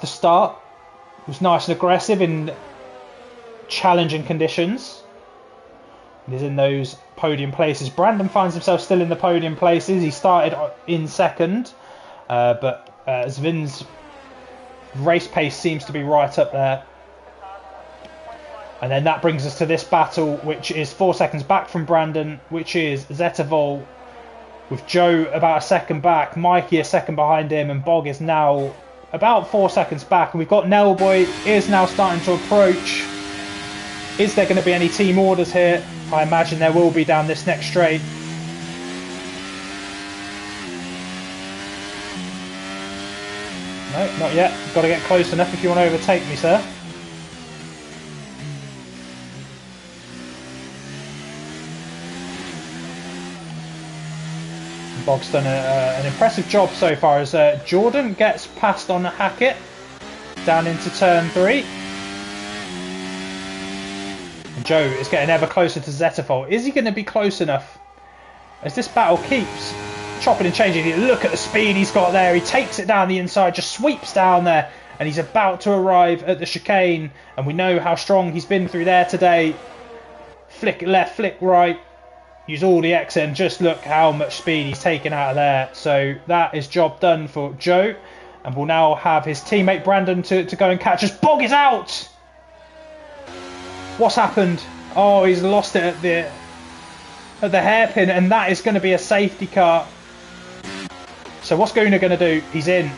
start. It was nice and aggressive in challenging conditions. He's in those podium places. Brandon finds himself still in the podium places. He started in second, but Zvin's race pace seems to be right up there. And then that brings us to this battle, which is 4 seconds back from Brandon, which is Zettervol, with Joe about a second back, Mikey a second behind him, and Bog is now about 4 seconds back. And we've got Nellboy is now starting to approach. Is there going to be any team orders here? I imagine there will be down this next straight. No, not yet. Got to get close enough if you want to overtake me, sir. Bog's done an impressive job so far as Jordan gets past on Hackett down into turn 3. And Joe is getting ever closer to Zetterfall. Is he going to be close enough as this battle keeps chopping and changing? Look at the speed he's got there. He takes it down the inside, just sweeps down there, and he's about to arrive at the chicane. And we know how strong he's been through there today. Flick left, flick right. Use all the exit, and just look how much speed he's taken out of there. So that is job done for Joe, and we'll now have his teammate Brandon to go and catch us. Bog is out! What's happened? Oh, he's lost it at the hairpin, and that is going to be a safety car. So what's Guna going to do? He's in.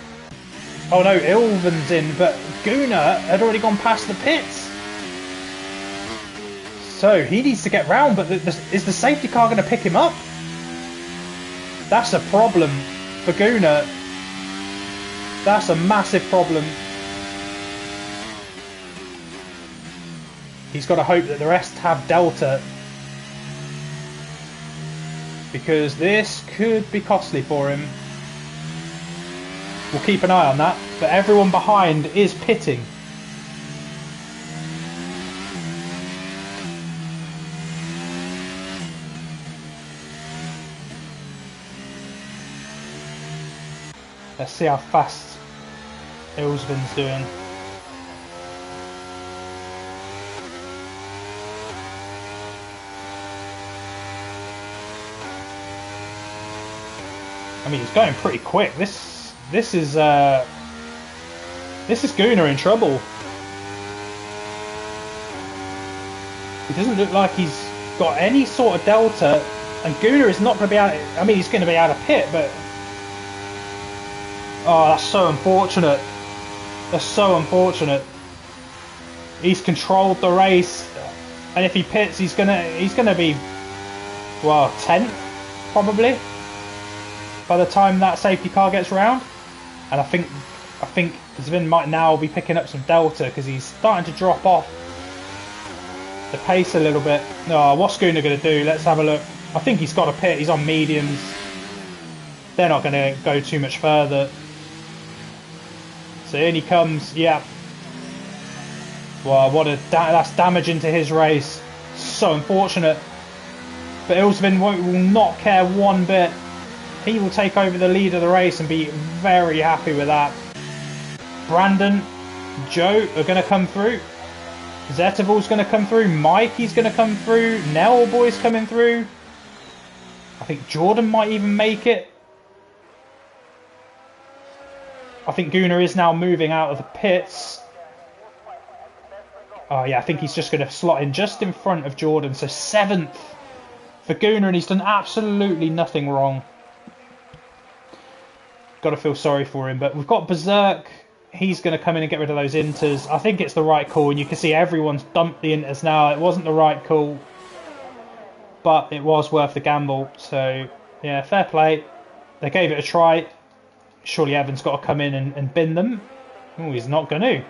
Oh no, Ilvan's in, but Guna had already gone past the pits. So he needs to get round, but is the safety car going to pick him up? That's a problem for Guna. That's a massive problem. He's got to hope that the rest have Delta, because this could be costly for him. We'll keep an eye on that, but everyone behind is pitting. Let's see how fast Ilsvin's doing. I mean, he's going pretty quick. This is Guna in trouble. He doesn't look like he's got any sort of delta, and Gunnar is not going to be able to, I mean, he's going to be out of pit, but oh, that's so unfortunate. That's so unfortunate. He's controlled the race, and if he pits, he's gonna be, well, 10th probably by the time that safety car gets round. And I think Zvin might now be picking up some delta because he's starting to drop off the pace a little bit. Oh, what's Gunnar going to do? Let's have a look. I think he's got a pit. He's on mediums. They're not going to go too much further. So in he comes. Yeah. Wow, that's damaging to his race. So unfortunate. But Ilsvin will not care one bit. He will take over the lead of the race and be very happy with that. Brandon, Joe are going to come through. Zetival's going to come through. Mikey's going to come through. Nell Boy's coming through. I think Jordan might even make it. I think Gunnar is now moving out of the pits. Oh yeah, I think he's just going to slot in just in front of Jordan. So 7th for Gunnar, and he's done absolutely nothing wrong. Got to feel sorry for him, but we've got Berserk. He's going to come in and get rid of those inters. I think it's the right call, and you can see everyone's dumped the inters now. It wasn't the right call, but it was worth the gamble. So yeah, fair play. They gave it a try. Surely Evan's got to come in and bin them. Oh, he's not going to.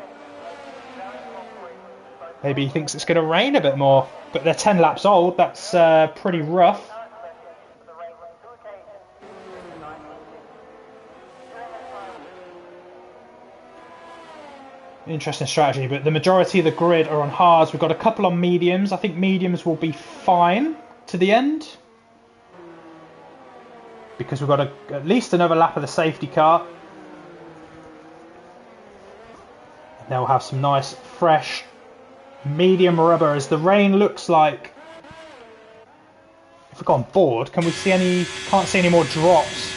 Maybe he thinks it's going to rain a bit more, but they're 10 laps old. That's pretty rough. Interesting strategy, but the majority of the grid are on hards. We've got a couple on mediums. I think mediums will be fine to the end, because we've got at least another lap of the safety car. And they'll have some nice, fresh, medium rubber as the rain looks like. If we go on board, can we see any? Can't see any more drops.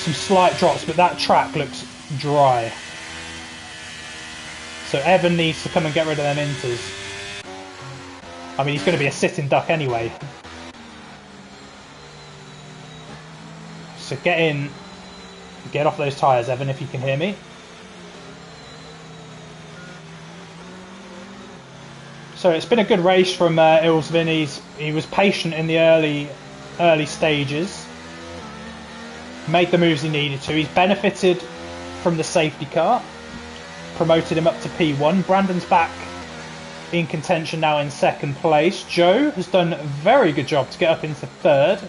Some slight drops, but that track looks dry. So Evan needs to come and get rid of them inters. I mean, he's going to be a sitting duck anyway. So get in, get off those tyres, Evan, if you can hear me. So it's been a good race from Ilsvin. He was patient in the early stages. Made the moves he needed to. He's benefited from the safety car. Promoted him up to P1. Brandon's back in contention now in 2nd place. Joe has done a very good job to get up into 3rd.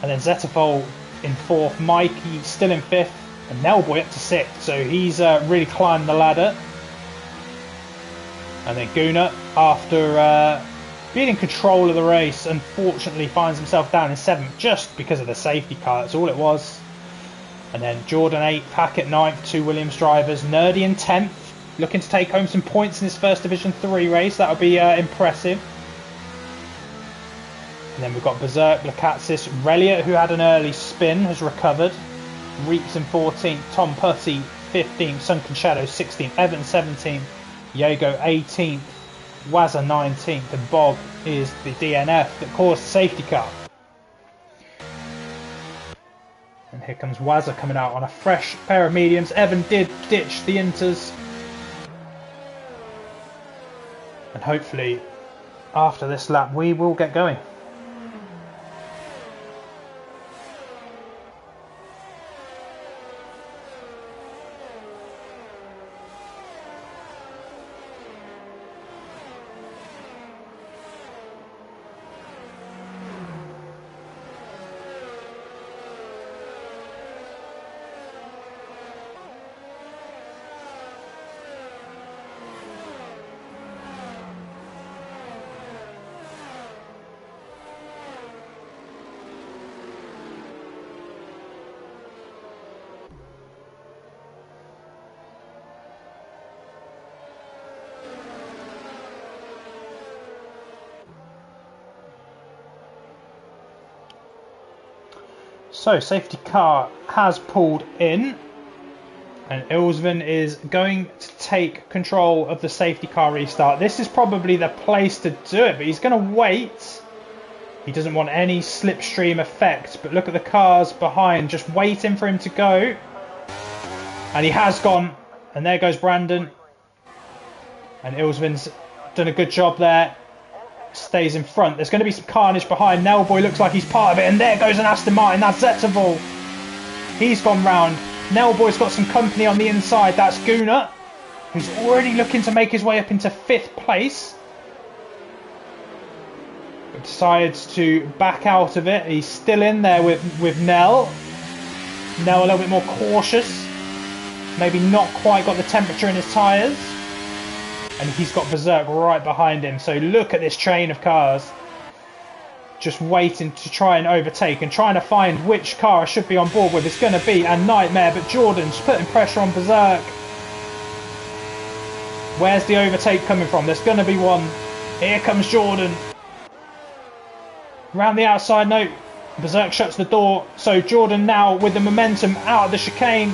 And then Zetafol in 4th. Mikey still in 5th. And Nellboy up to 6th. So he's really climbed the ladder. And then Gunnar, after being in control of the race, unfortunately finds himself down in 7th just because of the safety car. That's all it was. And then Jordan 8th, Hackett 9th, 2 Williams drivers. Nerdy in 10th, looking to take home some points in his first Division 3 race. That would be impressive. And then we've got Berserk, Lakatsis, Relia, who had an early spin, has recovered. Reeks in 14th, Tom Putty 15th, Sunken Shadow 16th, Evan 17th, Yago 18th, Wazza 19th, and Bob is the DNF that caused the safety car. And here comes Wazza coming out on a fresh pair of mediums. Evan did ditch the inters. And hopefully after this lap we will get going. So, safety car has pulled in. And Ilsven is going to take control of the safety car restart. This is probably the place to do it, but he's going to wait. He doesn't want any slipstream effect, but look at the cars behind, just waiting for him to go. And he has gone, and there goes Brandon. And Ilsven's done a good job there. Stays in front. There's going to be some carnage behind. Nelboy looks like he's part of it, and there goes an Aston Martin. That's Zetterval. He's gone round. Nelboy's got some company on the inside. That's Gunnar, who's already looking to make his way up into 5th place. But decides to back out of it. He's still in there with Nell. Nell a little bit more cautious. Maybe not quite got the temperature in his tyres. And he's got Berserk right behind him. So look at this train of cars. Just waiting to try and overtake and trying to find which car I should be on board with. It's going to be a nightmare, but Jordan's putting pressure on Berserk. Where's the overtake coming from? There's going to be one. Here comes Jordan. Round the outside, no. Berserk shuts the door. So Jordan now with the momentum out of the chicane.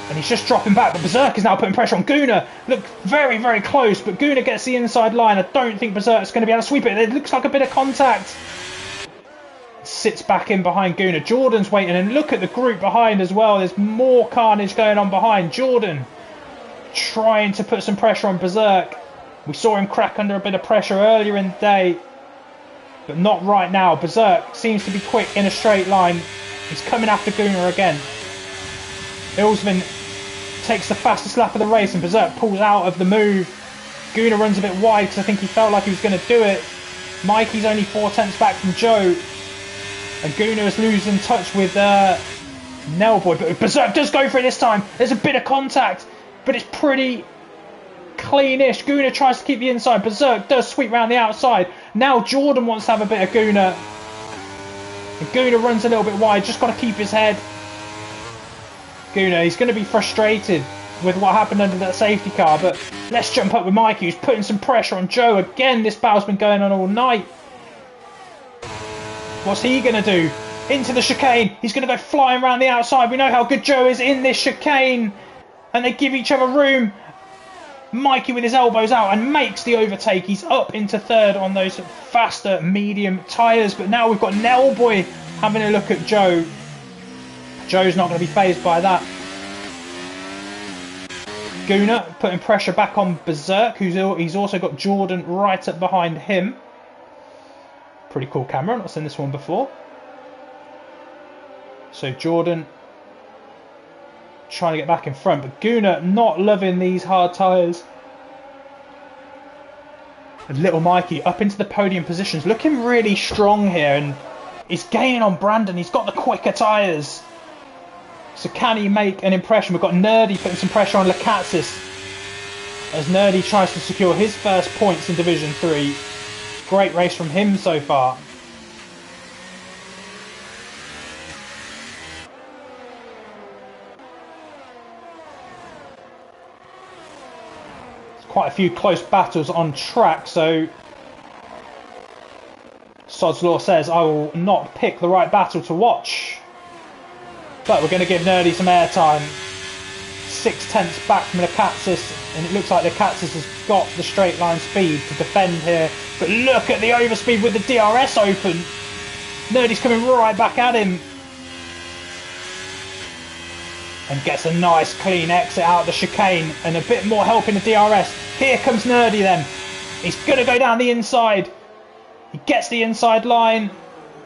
And he's just dropping back, but Berserk is now putting pressure on Gunnar. Look, very, very close, but Gunnar gets the inside line. I don't think Berserk's going to be able to sweep it. It looks like a bit of contact. Sits back in behind Gunnar. Jordan's waiting, and look at the group behind as well. There's more carnage going on behind. Jordan trying to put some pressure on Berserk. We saw him crack under a bit of pressure earlier in the day, but not right now. Berserk seems to be quick in a straight line. He's coming after Gunnar again. Ilsven takes the fastest lap of the race, and Berserk pulls out of the move. Gunnar runs a bit wide because I think he felt like he was going to do it. Mikey's only 4/10 back from Joe, and Gunnar is losing touch with Nelboy, but Berserk does go for it this time. There's a bit of contact, but it's pretty cleanish. Gunnar tries to keep the inside. Berserk does sweep round the outside. Now Jordan wants to have a bit of Gunnar, and Gunnar runs a little bit wide. Just got to keep his head. Gunnar, he's going to be frustrated with what happened under that safety car, but let's jump up with Mikey, who's putting some pressure on Joe. Again, this battle's been going on all night. What's he going to do? Into the chicane. He's going to go flying around the outside. We know how good Joe is in this chicane, and they give each other room. Mikey with his elbows out and makes the overtake. He's up into 3rd on those faster medium tyres, but now we've got Nelboy having a look at Joe. Joe's not going to be fazed by that. Gunnar putting pressure back on Berserk, he's also got Jordan right up behind him. Pretty cool camera, not seen this one before. So Jordan trying to get back in front, but Gunnar not loving these hard tyres. And little Mikey up into the podium positions, looking really strong here, and he's gaining on Brandon. He's got the quicker tyres. So can he make an impression? We've got Nerdy putting some pressure on Lakatzis as Nerdy tries to secure his first points in Division 3. Great race from him so far. There's quite a few close battles on track, so Sod's Law says I will not pick the right battle to watch. But we're going to give Nerdy some airtime. 6/10 back from Lakatzis, and it looks like Lakatzis has got the straight line speed to defend here. But look at the overspeed with the DRS open. Nerdy's coming right back at him. And gets a nice clean exit out of the chicane, and a bit more help in the DRS. Here comes Nerdy then. He's going to go down the inside. He gets the inside line.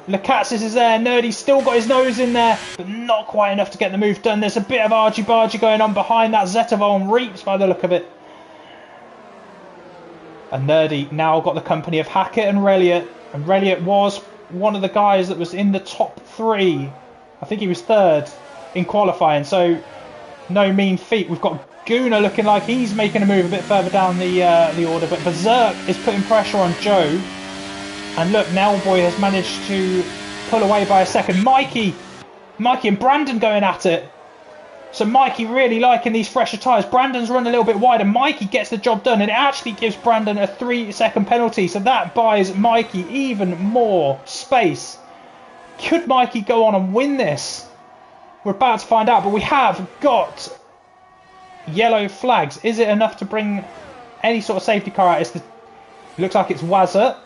Lakatzis is there. Nerdy's still got his nose in there, but not quite enough to get the move done. There's a bit of argy-bargy going on behind that Zetterval and Reaps by the look of it. And Nerdy now got the company of Hackett and Reliot. And Reliot was one of the guys that was in the top 3. I think he was 3rd in qualifying, so no mean feat. We've got Gunnar looking like he's making a move a bit further down the order, but Berserk is putting pressure on Joe. And look, Nelboy has managed to pull away by a second. Mikey and Brandon going at it. So Mikey really liking these fresher tyres. Brandon's run a little bit wider. Mikey gets the job done, and it actually gives Brandon a 3-second penalty. So that buys Mikey even more space. Could Mikey go on and win this? We're about to find out, but we have got yellow flags. Is it enough to bring any sort of safety car out? It looks like it's Wazza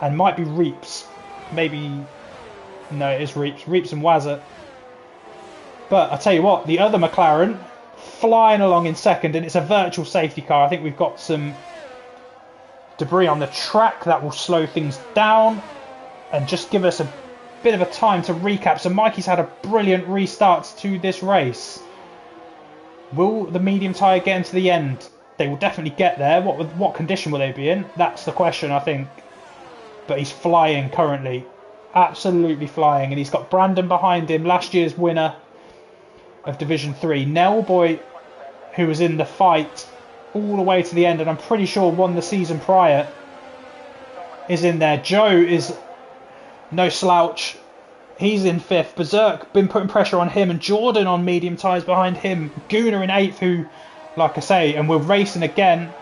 and might be Reeps. Maybe, no, it is Reeps. Reeps and Wazza. But I tell you what, the other McLaren flying along in second, and it's a virtual safety car. I think we've got some debris on the track that will slow things down and just give us a bit of a time to recap. So Mikey's had a brilliant restart to this race. Will the medium tyre get into the end? They will definitely get there. What condition will they be in? That's the question, I think. But he's flying currently. Absolutely flying. And he's got Brandon behind him, last year's winner of Division 3. Nellboy, who was in the fight all the way to the end, and I'm pretty sure won the season prior, is in there. Joe is no slouch. He's in 5th. Berserk been putting pressure on him, and Jordan on medium tyres behind him. Guna in 8th, who, like I say, and we're racing again.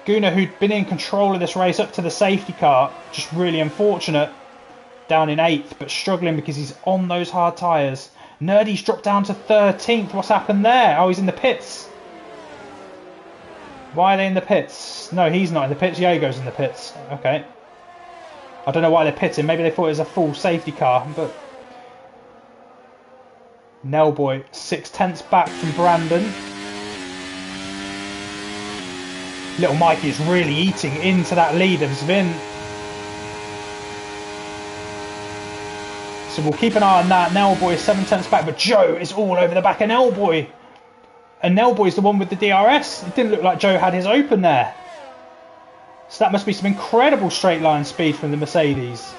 Guna, who'd been in control of this race up to the safety car, just really unfortunate, down in 8th, but struggling because he's on those hard tyres. Nerdy's dropped down to 13th. What's happened there? Oh, he's in the pits. Why are they in the pits? No, he's not in the pits. Jago's in the pits. Okay. I don't know why they're pitting. Maybe they thought it was a full safety car, but Nellboy 6/10 back from Brandon. Little Mikey is really eating into that lead of Svin. So we'll keep an eye on that. Nellboy is 7/10 back, but Joe is all over the back of Nellboy. And Nellboy's the one with the DRS. It didn't look like Joe had his open there. So that must be some incredible straight line speed from the Mercedes.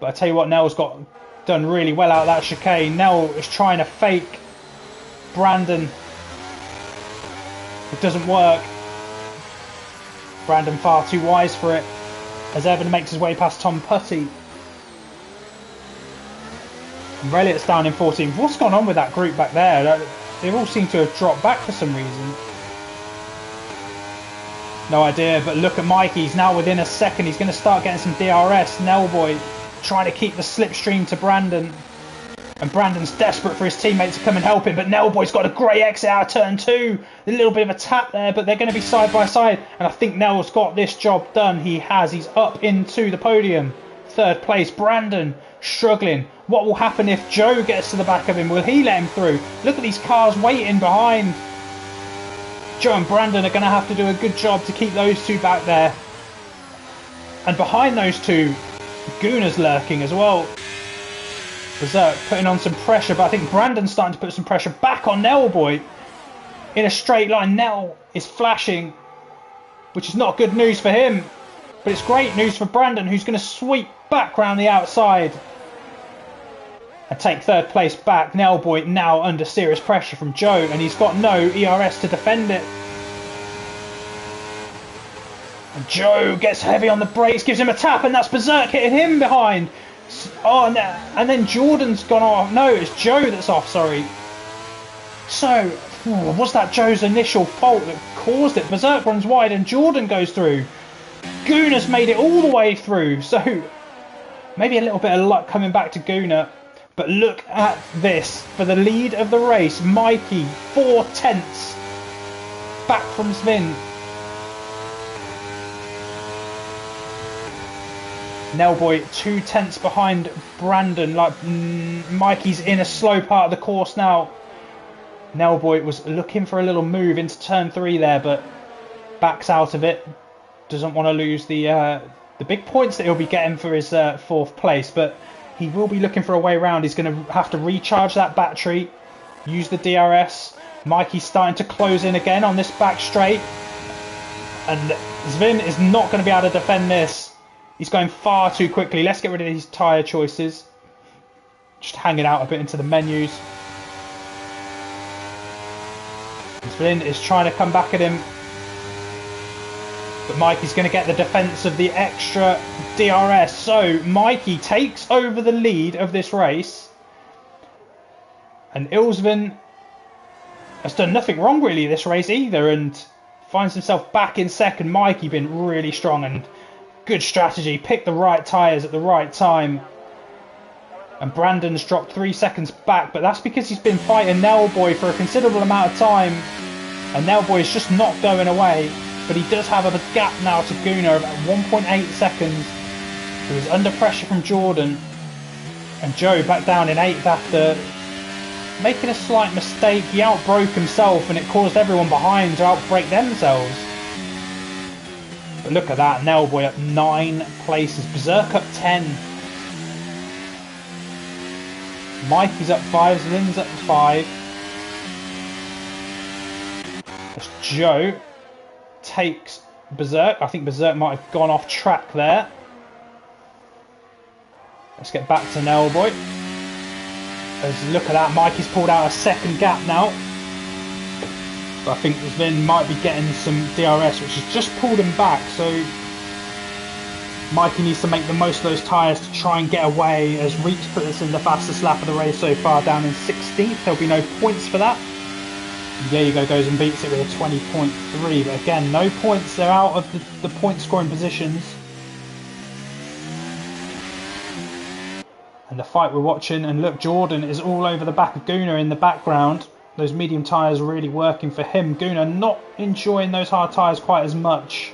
But I tell you what, Nell's done really well out of that chicane. Nell is trying to fake Brandon. It doesn't work. Brandon far too wise for it, as Evan makes his way past Tom Putty. And Reliot's down in 14th. What's gone on with that group back there? They all seem to have dropped back for some reason. No idea, but look at Mikey. He's now within a second. He's going to start getting some DRS. Nellboy trying to keep the slipstream to Brandon. And Brandon's desperate for his teammates to come and help him, but Nellboy's got a great exit out of turn 2. A little bit of a tap there, but they're going to be side by side. And I think Nell's got this job done. He has. He's up into the podium. 3rd place. Brandon struggling. What will happen if Joe gets to the back of him? Will he let him through? Look at these cars waiting behind. Joe and Brandon are going to have to do a good job to keep those two back there. And behind those two, Guna's lurking as well. Berserk putting on some pressure, but I think Brandon's starting to put some pressure back on Nellboy. In a straight line, Nell is flashing, which is not good news for him. But it's great news for Brandon, who's going to sweep back round the outside and take 3rd place back. Nellboy now under serious pressure from Joe, and he's got no ERS to defend it. And Joe gets heavy on the brakes, gives him a tap, and that's Berserk hitting him behind. Oh, and then Jordan's gone off. No, it's Joe that's off, sorry. So, was that Joe's initial fault that caused it? Berserk runs wide and Jordan goes through. Guna's made it all the way through, so maybe a little bit of luck coming back to Guna. But look at this. For the lead of the race, Mikey, 4/10 back from Svin. Nellboy 2/10 behind Brandon. Like Mikey's in a slow part of the course now. Nellboy was looking for a little move into turn 3 there, but backs out of it. Doesn't want to lose the big points that he'll be getting for his 4th place, but he will be looking for a way around. He's going to have to recharge that battery, use the DRS. Mikey's starting to close in again on this back straight, and Svin is not going to be able to defend this. He's going far too quickly. Let's get rid of these tyre choices. Just hanging out a bit into the menus. Svin is trying to come back at him, but Mikey's going to get the defence of the extra DRS. So Mikey takes over the lead of this race. And Ilsvin has done nothing wrong really this race either, and finds himself back in second. Mikey been really strong and good strategy. Picked the right tyres at the right time. And Brandon's dropped 3 seconds back, but that's because he's been fighting Nailboy for a considerable amount of time. And Nailboy is just not going away. But he does have a gap now to Gunnar of 1.8 seconds. He was under pressure from Jordan. And Joe back down in 8th after making a slight mistake. He outbroke himself and it caused everyone behind to outbreak themselves. But look at that, Nailboy up 9 places. Berserk up 10. Mikey's up 5, Lynn's up 5. As Joe takes Berserk. I think Berserk might have gone off track there. Let's get back to Nailboy. As look at that, Mikey's pulled out a second gap now. But I think Lynn might be getting some DRS, which has just pulled him back. So Mikey needs to make the most of those tyres to try and get away, as Reeks put us in the fastest lap of the race so far, down in 16th. There'll be no points for that. And there you go, goes and beats it with a 20.3. But again, no points. They're out of the point scoring positions. And the fight we're watching, and look, Jordan is all over the back of Gunnar in the background. Those medium tyres really working for him. Gunnar not enjoying those hard tyres quite as much.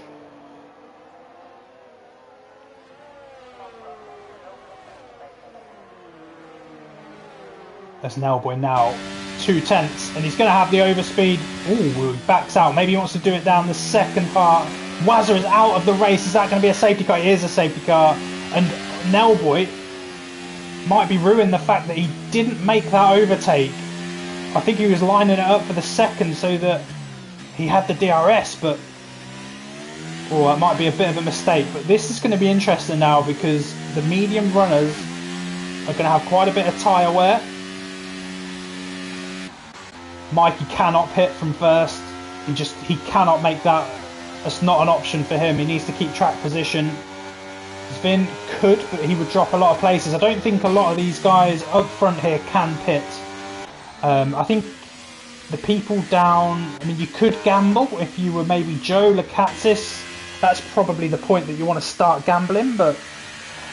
That's Nailboy now. 2 tenths, and he's going to have the overspeed. Ooh, he backs out. Maybe he wants to do it down the second part. Wazza is out of the race. Is that going to be a safety car? It is a safety car. And Nailboy might be ruining the fact that he didn't make that overtake. I think he was lining it up for the second so that he had the DRS, but it might be a bit of a mistake. But this is going to be interesting now because the medium runners are going to have quite a bit of tyre wear. Mikey cannot pit from first. He cannot make that. That's not an option for him. He needs to keep track position. Sven could, but he would drop a lot of places. I don't think a lot of these guys up front here can pit. I think the people down, I mean, you could gamble if you were maybe Joe Lacatsis. That's probably the point that you want to start gambling, but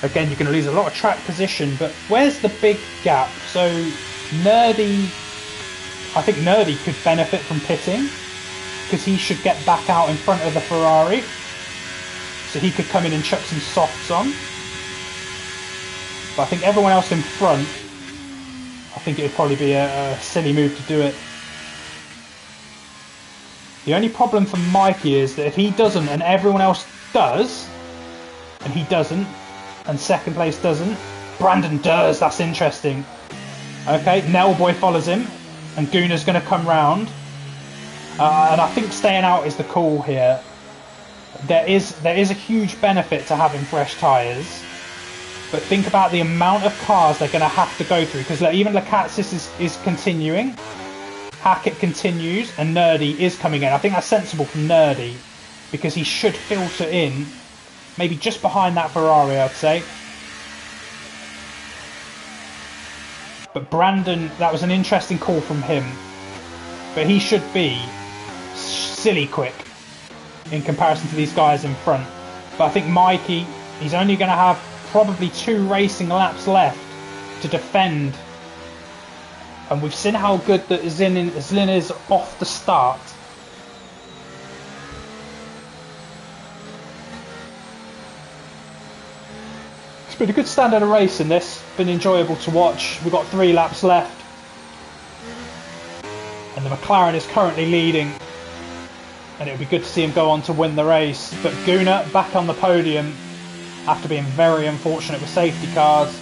again, you're going to lose a lot of track position. But where's the big gap? So Nerdy, I think Nerdy could benefit from pitting because he should get back out in front of the Ferrari. So he could come in and chuck some softs on. But I think everyone else in front, I think it would probably be a silly move to do it. The only problem for Mikey is that if he doesn't and everyone else does, and he doesn't, and second place doesn't, Brandon does. That's interesting. Okay, Nailboy follows him, and Gunnar's going to come round. And I think staying out is the call here. There is a huge benefit to having fresh tyres, but think about the amount of cars they're going to have to go through, because even Lacatsis is continuing, Hackett continues, and Nerdy is coming in. I think that's sensible from Nerdy, because he should filter in, maybe just behind that Ferrari, I'd say. But Brandon, that was an interesting call from him, but he should be silly quick in comparison to these guys in front. But I think Mikey, he's only going to have probably 2 racing laps left to defend. And we've seen how good that Zlin is off the start. It's been a good standard of race in this. Been enjoyable to watch. We've got 3 laps left. And the McLaren is currently leading. And it would be good to see him go on to win the race. But Gunnar back on the podium after being very unfortunate with safety cars.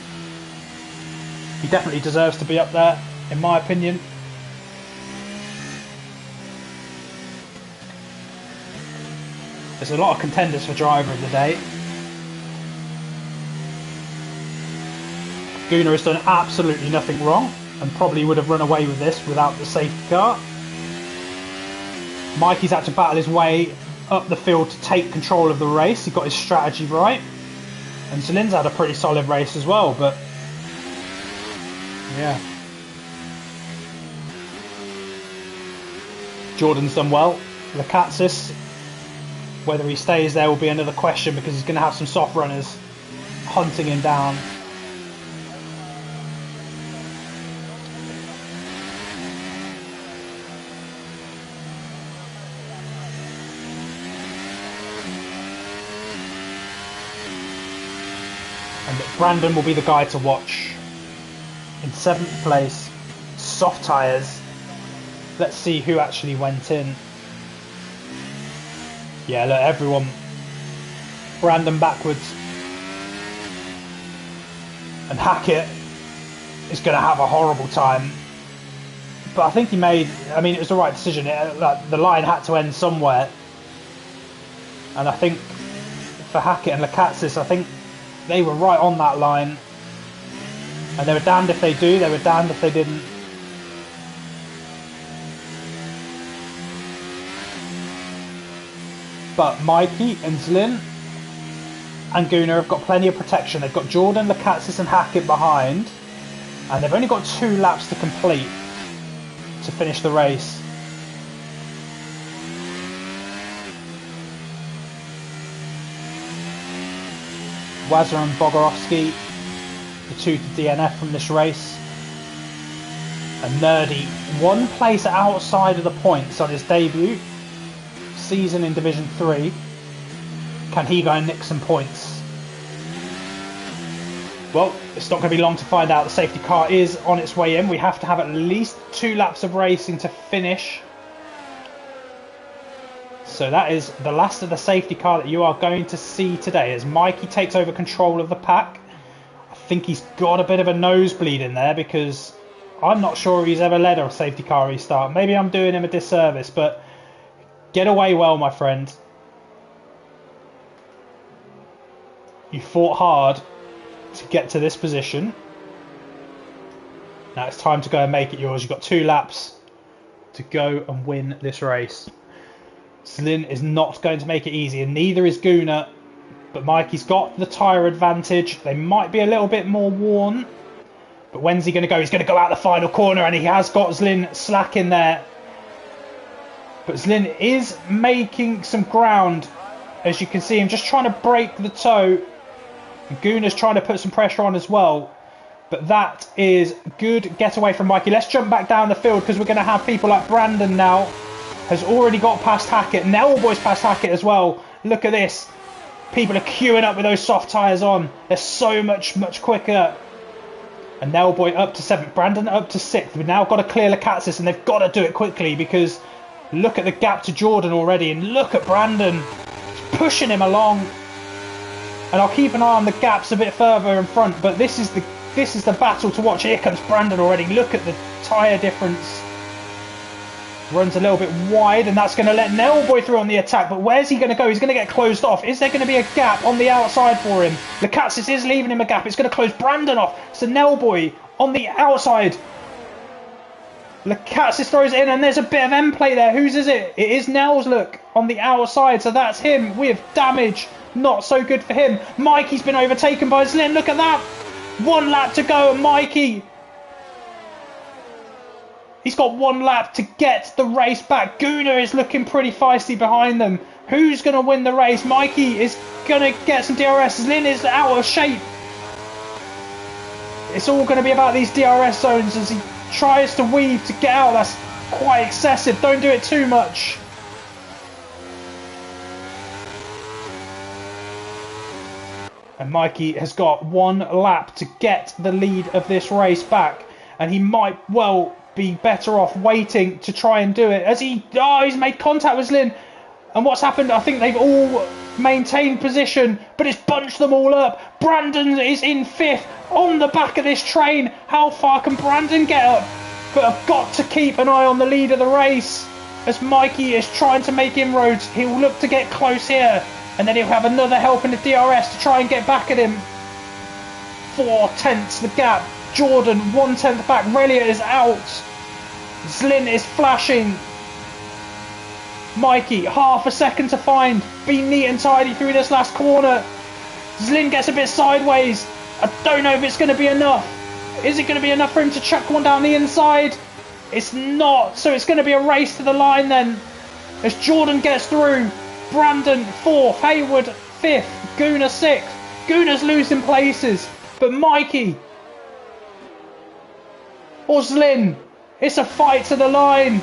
He definitely deserves to be up there, in my opinion. There's a lot of contenders for driver of the day. Gunnar has done absolutely nothing wrong and probably would have run away with this without the safety car. Mikey's had to battle his way up the field to take control of the race. He got his strategy right. And Zlin's had a pretty solid race as well, but yeah. Jordan's done well. Lacatsis, whether he stays there will be another question because he's going to have some soft runners hunting him down. And that Brandon will be the guy to watch. In 7th place, soft tyres. Let's see who actually went in. Yeah, look, everyone. Brandon backwards. And Hackett is going to have a horrible time. But I think he made, I mean, it was the right decision. The line had to end somewhere. And I think for Hackett and Lakatzis, I think they were right on that line. And they were damned if they do, they were damned if they didn't. But Mikey and Zlin and Gunnar have got plenty of protection. They've got Jordan, Lakatzis and Hackett behind. And they've only got 2 laps to complete to finish the race. Wazza and Bogorovsky, the 2 to DNF from this race. And Nerdy, 1 place outside of the points on his debut season in Division 3. Can he go and nick some points? Well, it's not going to be long to find out. The safety car is on its way in. We have to have at least 2 laps of racing to finish. So that is the last of the safety car that you are going to see today as Mikey takes over control of the pack. I think he's got a bit of a nosebleed in there because I'm not sure he's ever led a safety car restart. Maybe I'm doing him a disservice, but get away well, my friend. You fought hard to get to this position. Now it's time to go and make it yours. You've got 2 laps to go and win this race. Zlin is not going to make it easy, and neither is Gunnar. But Mikey's got the tyre advantage. They might be a little bit more worn. But when's he going to go? He's going to go out the final corner, and he has got Zlin slack in there. But Zlin is making some ground. As you can see him just trying to break the toe. And Gunnar's trying to put some pressure on as well. But that is good getaway from Mikey. Let's jump back down the field because we're going to have people like Brandon now. Has already got past Hackett. Nelboy's past Hackett as well. Look at this. People are queuing up with those soft tyres on. They're so much quicker. And Nelboy up to 7th. Brandon up to 6th. We've now got to clear Lakatzis, and they've got to do it quickly because look at the gap to Jordan already. And look at Brandon pushing him along. And I'll keep an eye on the gaps a bit further in front. But this is the battle to watch. Here comes Brandon already. Look at the tyre difference. Runs a little bit wide, and that's going to let Nelboy through on the attack. But where's he going to go? He's going to get closed off. Is there going to be a gap on the outside for him? Lakatzis is leaving him a gap. It's going to close Brandon off. So Nelboy on the outside. Lakatzis throws it in, and there's a bit of end play there. Whose is it? It is Nell's, look, on the outside. So that's him with damage. Not so good for him. Mikey's been overtaken by Zlin. Look at that. 1 lap to go, and Mikey... He's got 1 lap to get the race back. Gunnar is looking pretty feisty behind them. Who's going to win the race? Mikey is going to get some DRS. Zlin is out of shape. It's all going to be about these DRS zones as he tries to weave to get out. That's quite excessive. Don't do it too much. And Mikey has got 1 lap to get the lead of this race back. And he might well... be better off waiting to try and do it as he's made contact with Zlin, and what's happened, I think they've all maintained position, but it's bunched them all up. Brandon is in 5th on the back of this train. How far can Brandon get up? But I've got to keep an eye on the lead of the race as Mikey is trying to make inroads. He'll look to get close here, and then he'll have another help in the DRS to try and get back at him. 4/10 the gap. Jordan 1/10 back. Relia is out. Zlin is flashing. Mikey, half a second to find. Be neat and tidy through this last corner. Zlin gets a bit sideways. I don't know if it's going to be enough. Is it going to be enough for him to chuck one down the inside? It's not. So it's going to be a race to the line then. As Jordan gets through. Brandon 4th. Hayward 5th. Gunnar 6th. Gunnar's losing places. But Mikey... or Zlin... it's a fight to the line.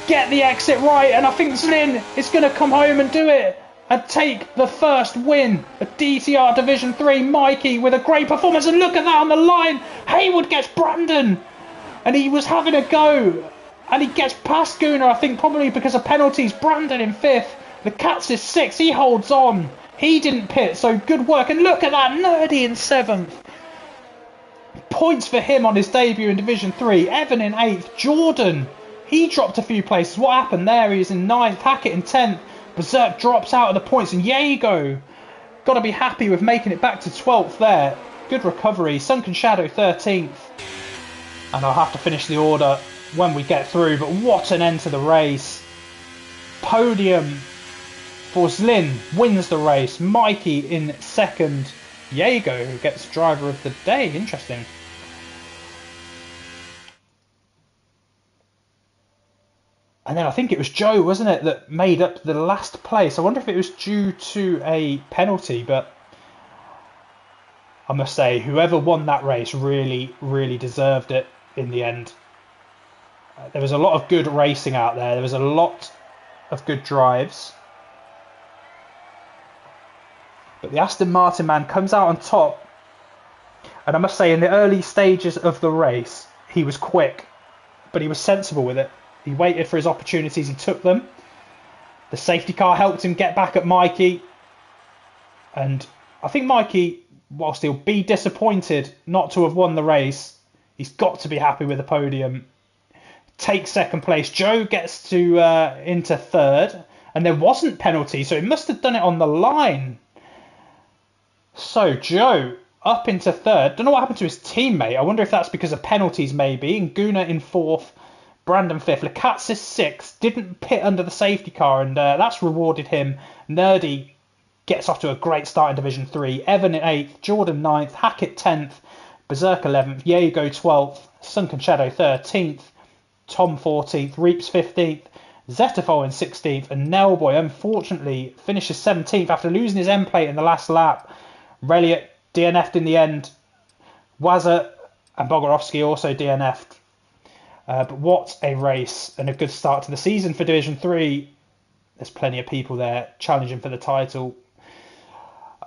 Get the exit right, and I think Zlin is going to come home and do it. and take the first win of DTR Division 3. Mikey with a great performance, and look at that on the line. Haywood gets Brandon, and he was having a go, and he gets past Gunnar, I think probably because of penalties. Brandon in 5th, the Cats is 6th, he holds on. He didn't pit, so good work, and look at that, Nerdy in 7th. Points for him on his debut in Division 3. Evan in 8th, Jordan, he dropped a few places. What happened there? He was in 9th, Hackett in 10th. Berserk drops out of the points, and Jago got to be happy with making it back to 12th there. Good recovery. Sunken Shadow 13th. And I'll have to finish the order when we get through, but what an end to the race. Podium for Zlin, wins the race. Mikey in 2nd. Jago who gets driver of the day. Interesting. And then I think it was Joe, wasn't it, that made up the last place. I wonder if it was due to a penalty, but I must say, whoever won that race really, really deserved it in the end. There was a lot of good racing out there. There was a lot of good drives. But the Aston Martin man comes out on top. And I must say, in the early stages of the race, he was quick, but he was sensible with it. He waited for his opportunities, he took them. The safety car helped him get back at Mikey. And I think Mikey, whilst he'll be disappointed not to have won the race, he's got to be happy with the podium. Takes 2nd place. Joe gets to into 3rd. And there wasn't penalty, so he must have done it on the line. So Joe up into 3rd. Don't know what happened to his teammate. I wonder if that's because of penalties maybe. And Gunnar in 4th. Brandon 5th, Lecatsis 6th, didn't pit under the safety car, and that's rewarded him. Nerdy gets off to a great start in Division 3. Evan in 8th, Jordan 9th, Hackett 10th, Berserk 11th, Jago 12th, Sunken Shadow 13th, Tom 14th, Reaps 15th, Zetafol in 16th, and Nellboy unfortunately finishes 17th after losing his end plate in the last lap. Reliot DNF'd in the end. Wazza and Bogorovsky also DNF'd. But what a race and a good start to the season for Division 3. There's plenty of people there challenging for the title.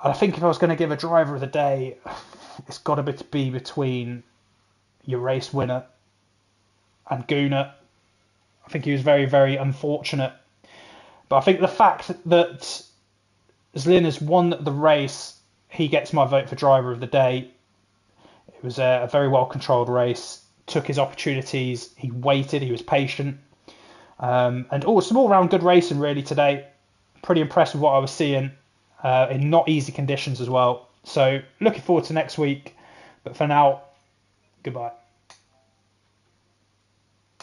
And I think if I was going to give a driver of the day, it's got to be between your race winner and Gunnar. I think he was very, very unfortunate. But I think the fact that Zlin has won the race, he gets my vote for driver of the day. It was a very well controlled race. Took his opportunities, he waited, he was patient. And some all-round good racing really today. Pretty impressed with what I was seeing in not easy conditions as well. So looking forward to next week. But for now, goodbye.